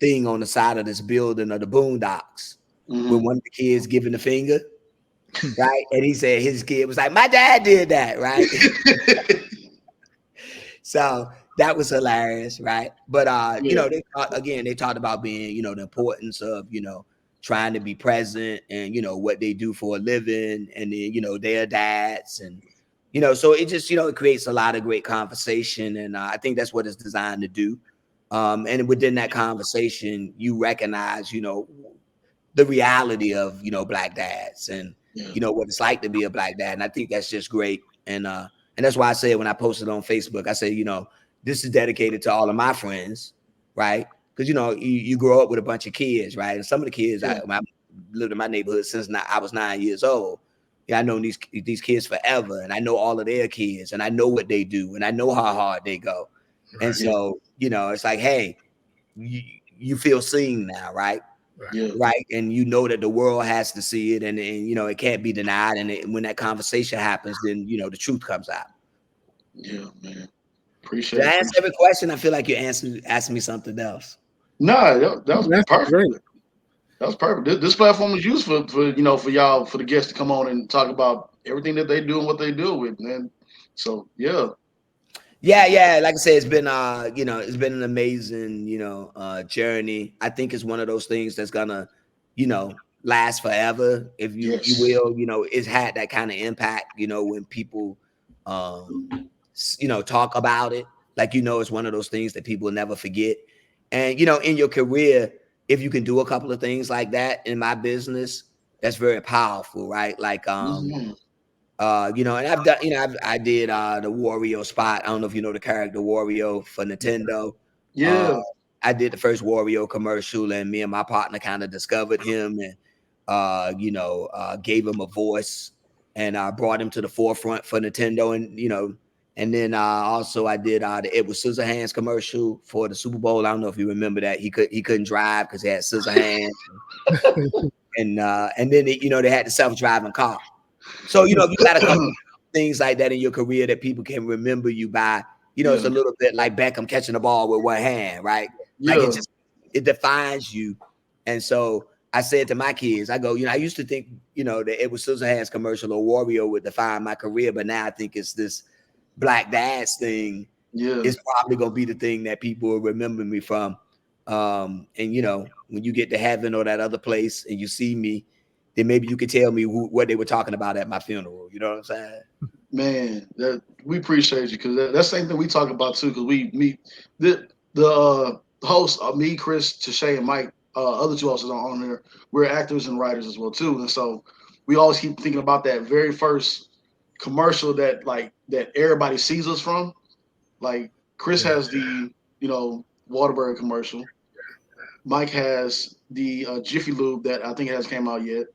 Speaker 3: thing on the side of this building of the Boondocks with one of the kids giving the finger. Right, and he said his kid was like, "My dad did that," right? So that was hilarious, right? But they talked about being, the importance of trying to be present, and what they do for a living, and then their dads, and so it just it creates a lot of great conversation, and I think that's what it's designed to do. And within that conversation, you recognize the reality of Black dads, and what it's like to be a Black dad. And I think that's just great. And that's why I said when I posted on Facebook, I said, this is dedicated to all of my friends, right? Because you grow up with a bunch of kids, right? And some of the kids, I lived in my neighborhood since I was 9 years old. Yeah, I know these kids forever, and I know all of their kids, and I know what they do, and I know how hard they go. Right. And so it's like, hey, you feel seen now, right? Right, and that the world has to see it, and it can't be denied. And when that conversation happens, then the truth comes out.
Speaker 1: Yeah, man. Appreciate it.
Speaker 3: Did I answer every question? I feel like you asking me something else.
Speaker 1: No, that was perfect. Great. That was perfect. This platform is used for y'all, for the guests to come on and talk about everything that they do and what they do with, man. So yeah.
Speaker 3: Yeah. Like I said, it's been it's been an amazing, journey. I think it's one of those things that's gonna, last forever, if you will. It's had that kind of impact, when people talk about it. Like, it's one of those things that people never forget. And in your career, if you can do a couple of things like that in my business, that's very powerful, right? Like and I've done, I did the Wario spot. I don't know if you know the character Wario for Nintendo.
Speaker 1: Yeah.
Speaker 3: I did the first Wario commercial, and me and my partner kind of discovered him, and gave him a voice, and brought him to the forefront for Nintendo, and then also I did the Edward Scissorhands commercial for the Super Bowl. I don't know if you remember that. He couldn't drive because he had scissor hands, and then they had the self-driving car. So, if you got a couple things like that in your career that people can remember you by, it's a little bit like Beckham catching the ball with one hand, right? Yeah. Like it defines you. And so I said to my kids, I go, I used to think, that it was Scissorhands commercial or Wario would define my career, but now I think it's this Black dads thing. Yeah, it's probably gonna be the thing that people will remember me from. And when you get to heaven or that other place and you see me, then maybe you could tell me what they were talking about at my funeral. You know what I'm saying?
Speaker 1: Man, we appreciate you, because that's the same thing we talk about too. Because we meet the hosts, me, Chris, Tashay, and Mike. Other two hosts on there. We're actors and writers as well too, and so we always keep thinking about that very first commercial that everybody sees us from. Like Chris has the, Waterbury commercial. Mike has the Jiffy Lube that I think hasn't came out yet.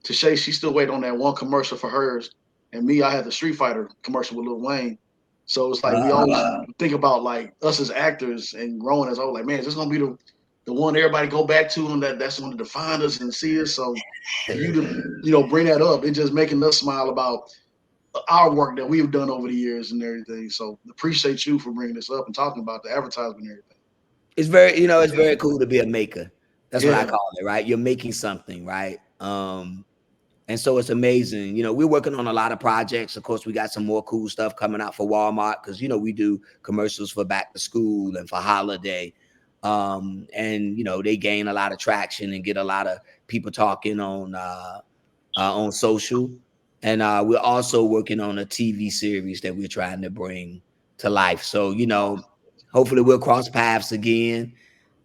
Speaker 1: Tashay, she's still waiting on that one commercial for hers. And me, I had the Street Fighter commercial with Lil Wayne. So it's like we always think about like us as actors and growing as like, man, is this gonna be the one everybody go back to, and that's going to define us and see us. So for you to bring that up, it's just making us smile about our work that we've done over the years and everything. So appreciate you for bringing this up and talking about the advertisement and everything.
Speaker 3: It's very, it's very cool to be a maker. That's what I call it, right? You're making something, right? And so it's amazing. We're working on a lot of projects. Of course, we got some more cool stuff coming out for Walmart because, we do commercials for back to school and for holiday. And, they gain a lot of traction and get a lot of people talking on social. And we're also working on a TV series that we're trying to bring to life. So, hopefully we'll cross paths again,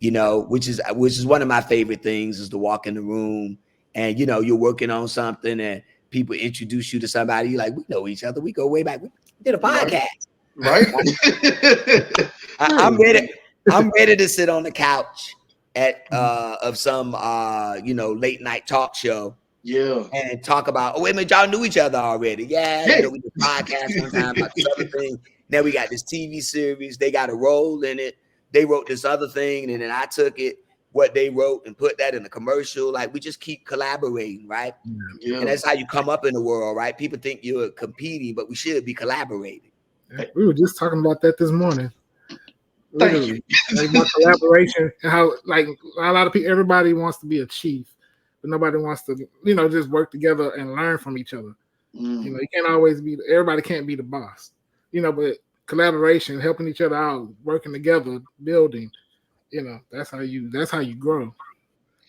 Speaker 3: which is one of my favorite things is to walk in the room and, you're working on something and people introduce you to somebody. You're like, we know each other. We go way back. We did a podcast.
Speaker 1: Right.
Speaker 3: I'm ready to sit on the couch of some, late night talk show.
Speaker 1: Yeah.
Speaker 3: And talk about, wait a minute, y'all knew each other already. Yeah. We did a podcast one time about this other thing. Now we got this TV series. They got a role in it. They wrote this other thing. And then I took what they wrote and put that in the commercial. Like we just keep collaborating, right? Yeah. And that's how you come up in the world, right? People think you're competing, but we should be collaborating.
Speaker 2: We were just talking about that this morning. Literally. Like my collaboration and how like a lot of people, everybody wants to be a chief, but nobody wants to, just work together and learn from each other. You can't always everybody can't be the boss, but collaboration, helping each other out, working together, building, that's how you grow.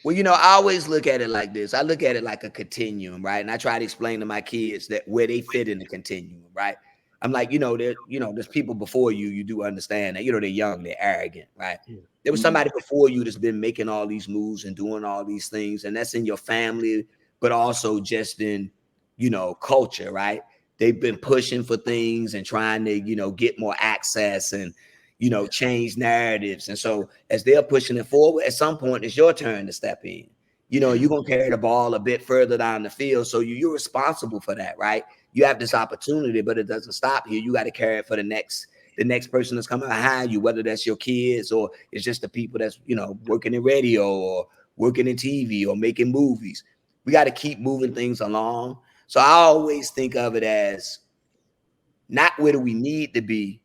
Speaker 3: Well, I always look at it like this. I look at it like a continuum, right? And I try to explain to my kids that where they fit in the continuum, right? I'm like, there's people before you. You do understand that, they're young, they're arrogant, right? Yeah. There was somebody before you that's been making all these moves and doing all these things, and that's in your family, but also just in, culture, right? They've been pushing for things and trying to, get more access and, change narratives. And so as they're pushing it forward, at some point, it's your turn to step in. You're going to carry the ball a bit further down the field. So you're responsible for that, right? You have this opportunity, but it doesn't stop here. You got to carry it for the next person that's coming behind you, whether that's your kids or it's just the people that's, working in radio or working in TV or making movies. We got to keep moving things along. So I always think of it as not where do we need to be,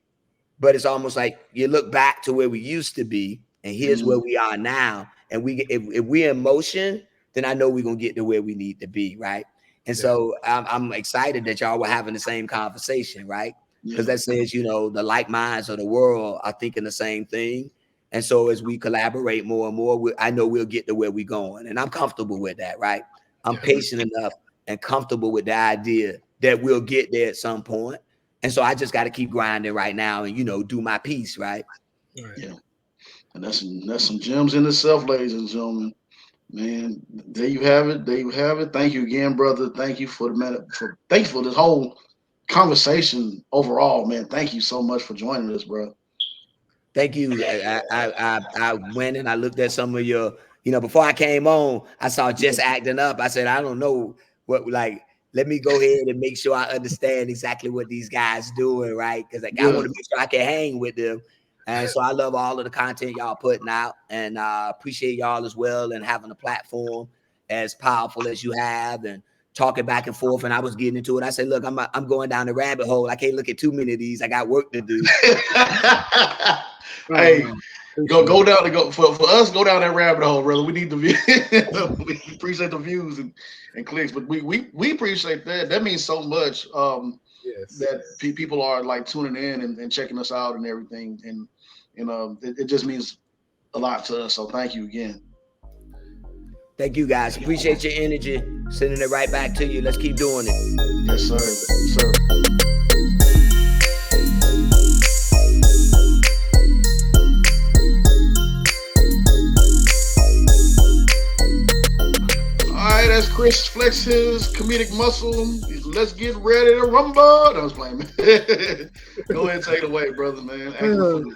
Speaker 3: but it's almost like you look back to where we used to be and here's where we are now. And if we're in motion, then I know we're going to get to where we need to be, right? And so I'm excited that y'all were having the same conversation, right? Because that says, the like minds of the world are thinking the same thing. And so as we collaborate more and more, I know we'll get to where we're going. And I'm comfortable with that, right? I'm patient enough and comfortable with the idea that we'll get there at some point. And so I just got to keep grinding right now and, do my piece, right?
Speaker 1: Yeah. And that's some gems in itself, ladies and gentlemen. Man, there you have it. There you have it. Thank you again, brother. Thank you for thank you for this whole conversation overall, man. Thank you so much for joining us, bro.
Speaker 3: Thank you. I went and I looked at some of your, before I came on, I saw Just Acting Up. I said, I don't know what, let me go ahead and make sure I understand exactly what these guys doing, right? Because I want to make sure I can hang with them. And so I love all of the content y'all putting out and appreciate y'all as well and having a platform as powerful as you have and talking back and forth. And I was getting into it. I said, look, I'm going down the rabbit hole. I can't look at too many of these. I got work to do.
Speaker 1: Hey, go down for us, go down that rabbit hole, brother. We need the view. We appreciate the views and clicks, but we appreciate that. That means so much. That people are like tuning in and checking us out and everything. And it just means a lot to us. So thank you again.
Speaker 3: Thank you guys. Appreciate your energy. Sending it right back to you. Let's keep doing it.
Speaker 1: Yes, sir. Yes, sir. All right, that's Chris. Chris flex his comedic muscle. Let's get ready to rumble. I was playing. Go ahead and take it away, brother, man. Acting footage.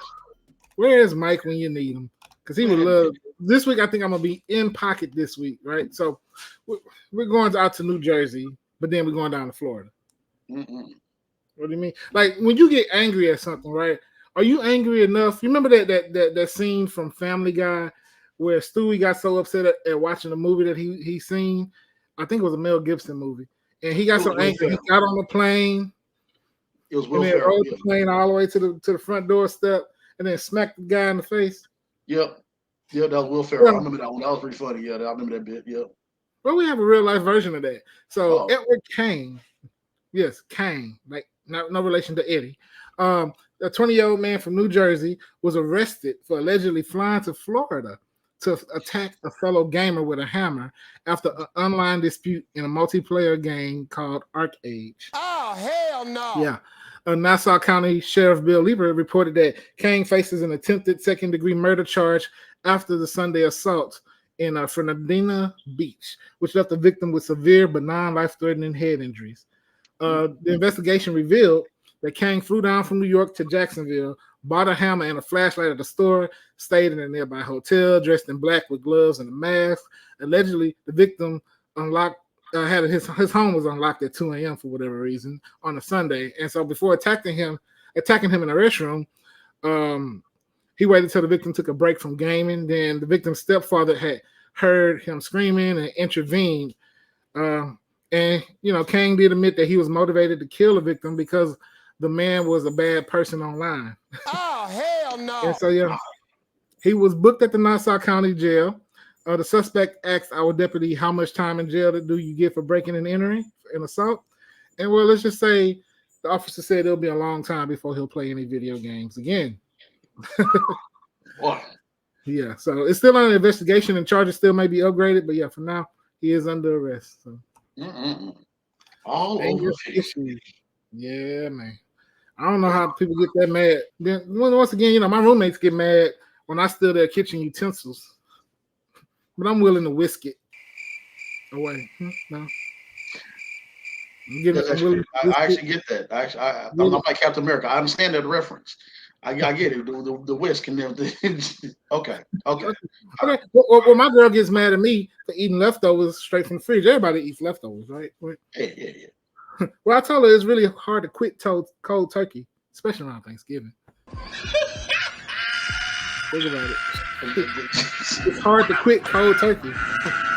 Speaker 2: Where is Mike when you need him? Because he would love. This week, I think I'm gonna be in pocket this week, right? So we're going out to New Jersey, but then we're going down to Florida.
Speaker 1: Mm-mm.
Speaker 2: What do you mean? Like when you get angry at something, right? Are you angry enough? You remember that scene from Family Guy where Stewie got so upset at watching the movie that he seen? I think it was a Mel Gibson movie, and he got so angry. He got on the plane.
Speaker 1: It was Will
Speaker 2: and then
Speaker 1: Ferrell.
Speaker 2: rode the plane all the way to the front doorstep, and then smacked the guy in the face.
Speaker 1: Yep. Yeah, that was Will Ferrell. I remember that one. That was pretty funny. Yeah, I remember that bit. Yep.
Speaker 2: Well, we have a real life version of that. So Edward Kane, yes, Kane, like no relation to Eddie. A 20-year-old man from New Jersey was arrested for allegedly flying to Florida to attack a fellow gamer with a hammer after an online dispute in a multiplayer game called ArcAge.
Speaker 4: Oh, hell no.
Speaker 2: Yeah. Nassau County Sheriff Bill Lieber reported that Kane faces an attempted second-degree murder charge after the Sunday assault in Fernandina Beach, which left the victim with severe but non-life-threatening head injuries. The investigation revealed that Kane flew down from New York to Jacksonville, bought a hammer and a flashlight at the store, stayed in a nearby hotel, dressed in black with gloves and a mask. Allegedly, the victim had his home was unlocked at 2 a.m. for whatever reason on a Sunday, and so before attacking him in the restroom, he waited till the victim took a break from gaming. Then the victim's stepfather had heard him screaming and intervened. And Kane did admit that he was motivated to kill the victim because the man was a bad person online.
Speaker 4: Oh, hell no.
Speaker 2: And so he was booked at the Nassau County Jail. The suspect asked our deputy, how much time in jail do you get for breaking and entering an assault? And well, let's just say the officer said it'll be a long time before he'll play any video games again.
Speaker 1: What?
Speaker 2: Yeah, so it's still under investigation and charges still may be upgraded, but yeah, for now he is under arrest. So.
Speaker 1: All over
Speaker 2: issues. Yeah, man. I don't know how people get that mad. Then once again, my roommates get mad when I steal their kitchen utensils, but I'm willing to whisk it away. No.
Speaker 1: I actually get that. I'm like Captain America. I understand that reference. I get it. The whisk and everything. Okay.
Speaker 2: Well, my girl gets mad at me for eating leftovers straight from the fridge. Everybody eats leftovers, right?
Speaker 1: Yeah.
Speaker 2: Well, I told her it's really hard to quit cold turkey, especially around Thanksgiving. Think about it. It's hard to quit cold turkey,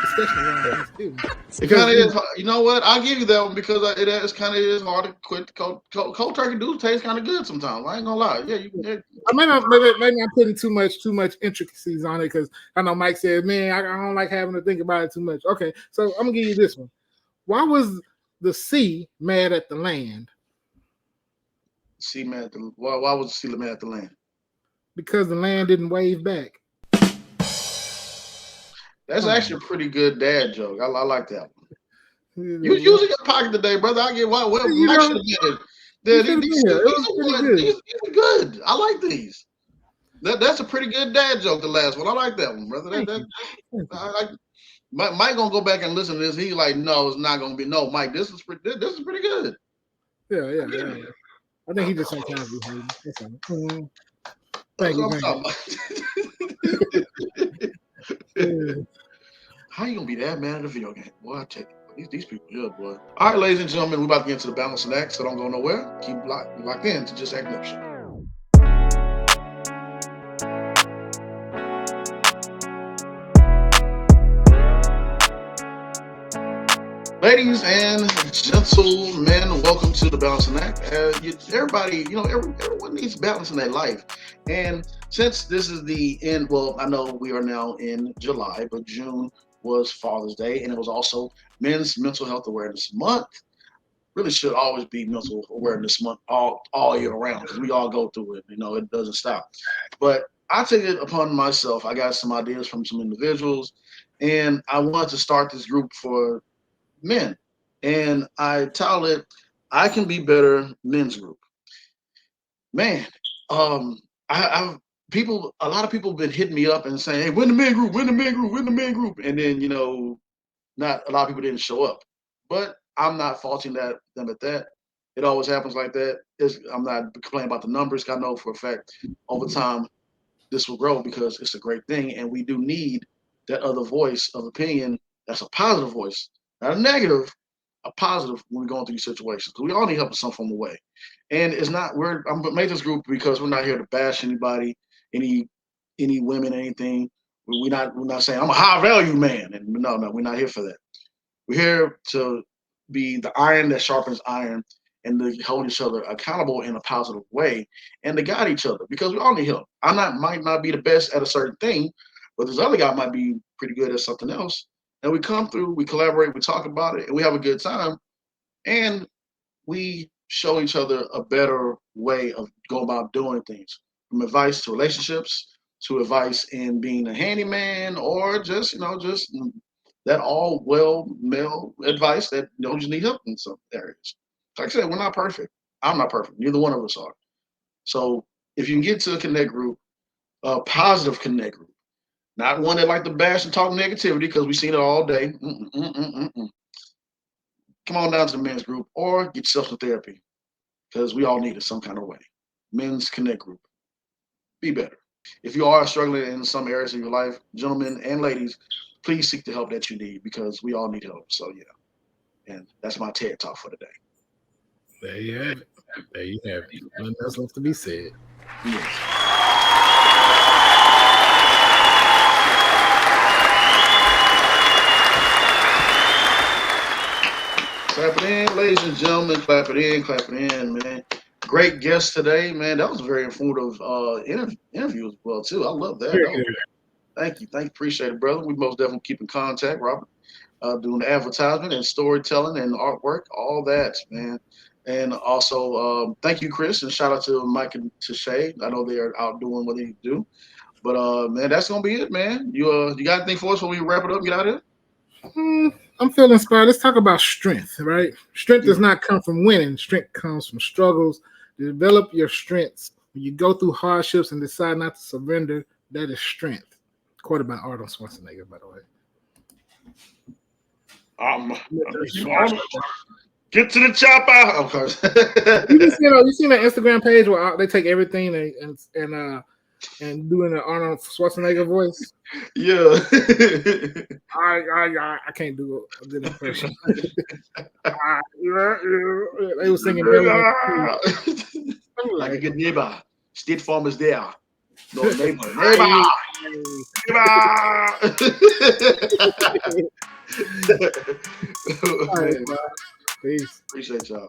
Speaker 2: especially around Thanksgiving.
Speaker 1: It kind of is. You know what? I'll give you that one because it is hard to quit cold turkey. Do taste kind of good sometimes. I ain't gonna lie. Yeah,
Speaker 2: I maybe I'm putting too much intricacies on it because I know Mike said, "Man, I don't like having to think about it too much." Okay, so I'm gonna give you this one. Why was the sea mad at the land?
Speaker 1: Why was the sea mad at the land?
Speaker 2: Because the land didn't wave back.
Speaker 1: That's actually a pretty good dad joke. I like that one. You was using your pocket today, brother. I get why. Well, Mike should have did it. These are good. I like these. That's a pretty good dad joke. The last one. I like that one, brother. Mike gonna go back and listen to this. He like, no, it's not gonna be. No, Mike, this is pretty good.
Speaker 2: Yeah. I think he just sometimes be hating. That's all. Thank you.
Speaker 1: How you gonna be that mad at a video game? Boy, I tell you, these people good, boy. All right, ladies and gentlemen, we're about to get into the balancing act, so don't go nowhere. Keep locked in to Just Acting Up Show. Ladies and gentlemen, welcome to the Balancing Act. Everybody, everyone needs balance in their life. And since this is the end, well, I know we are now in July, but June was Father's Day, and it was also Men's Mental Health Awareness Month. Really should always be Mental Awareness Month all year round because we all go through it. It doesn't stop. But I take it upon myself. I got some ideas from some individuals, and I wanted to start this group for men, and I titled it "I Can Be Better Men's Group." Man, a lot of people have been hitting me up and saying, "Hey, win the men group, and then not a lot of people didn't show up, but I'm not faulting them at that. It always happens like that. I'm not complaining about the numbers. I know for a fact over time this will grow because it's a great thing, and we do need that other voice of opinion. That's a positive voice, not a negative, a positive when we're going through these situations. We all need help in some form of way, and it's not. I'm made this group because we're not here to bash anybody, any women, anything. We're not saying I'm a high value man, and no, we're not here for that. We're here to be the iron that sharpens iron and to hold each other accountable in a positive way and to guide each other because we all need help. Might not be the best at a certain thing, but this other guy might be pretty good at something else. And we come through, we collaborate, we talk about it, and we have a good time. And we show each other a better way of going about doing things. From advice to relationships, to advice in being a handyman, or just that all well male advice that just need help in some areas. Like I said, we're not perfect. I'm not perfect. Neither one of us are. So if you can get to a connect group, a positive connect group, not one that like to bash and talk negativity because we've seen it all day. Come on down to the men's group or get yourself some therapy because we all need it some kind of way. Men's connect group. Be better. If you are struggling in some areas of your life, gentlemen and ladies, please seek the help that you need because we all need help. So yeah, and that's my TED talk for today.
Speaker 2: There you have it. There you have it. Nothing else left to be said.
Speaker 1: Yes. Clap it in, ladies and gentlemen. Clap it in, man. Great guest today, man. That was a very informative interview as well, too. I love that. Thank you. Appreciate it, brother. We most definitely keep in contact, Robert. Doing the advertisement and storytelling and artwork, all that, man. And also, thank you, Chris, and shout out to Mike and to Shay. I know they are out doing what they do. But, man, that's going to be it, man. You got anything for us when we wrap it up and get out of here?
Speaker 2: I'm feeling inspired. Let's talk about strength, right? Strength does not come from winning. Strength comes from struggles. Develop your strengths. When you go through hardships and decide not to surrender, that is strength. Quoted by Arnold Schwarzenegger, by the way.
Speaker 1: Get to the chopper, of course.
Speaker 2: you seen that Instagram page where they take everything and doing the Arnold Schwarzenegger voice?
Speaker 1: Yeah.
Speaker 2: I can't do a good impression. They were singing
Speaker 1: like a good neighbor. State Farm is there. No neighbor.
Speaker 2: All right, peace.
Speaker 1: Appreciate y'all.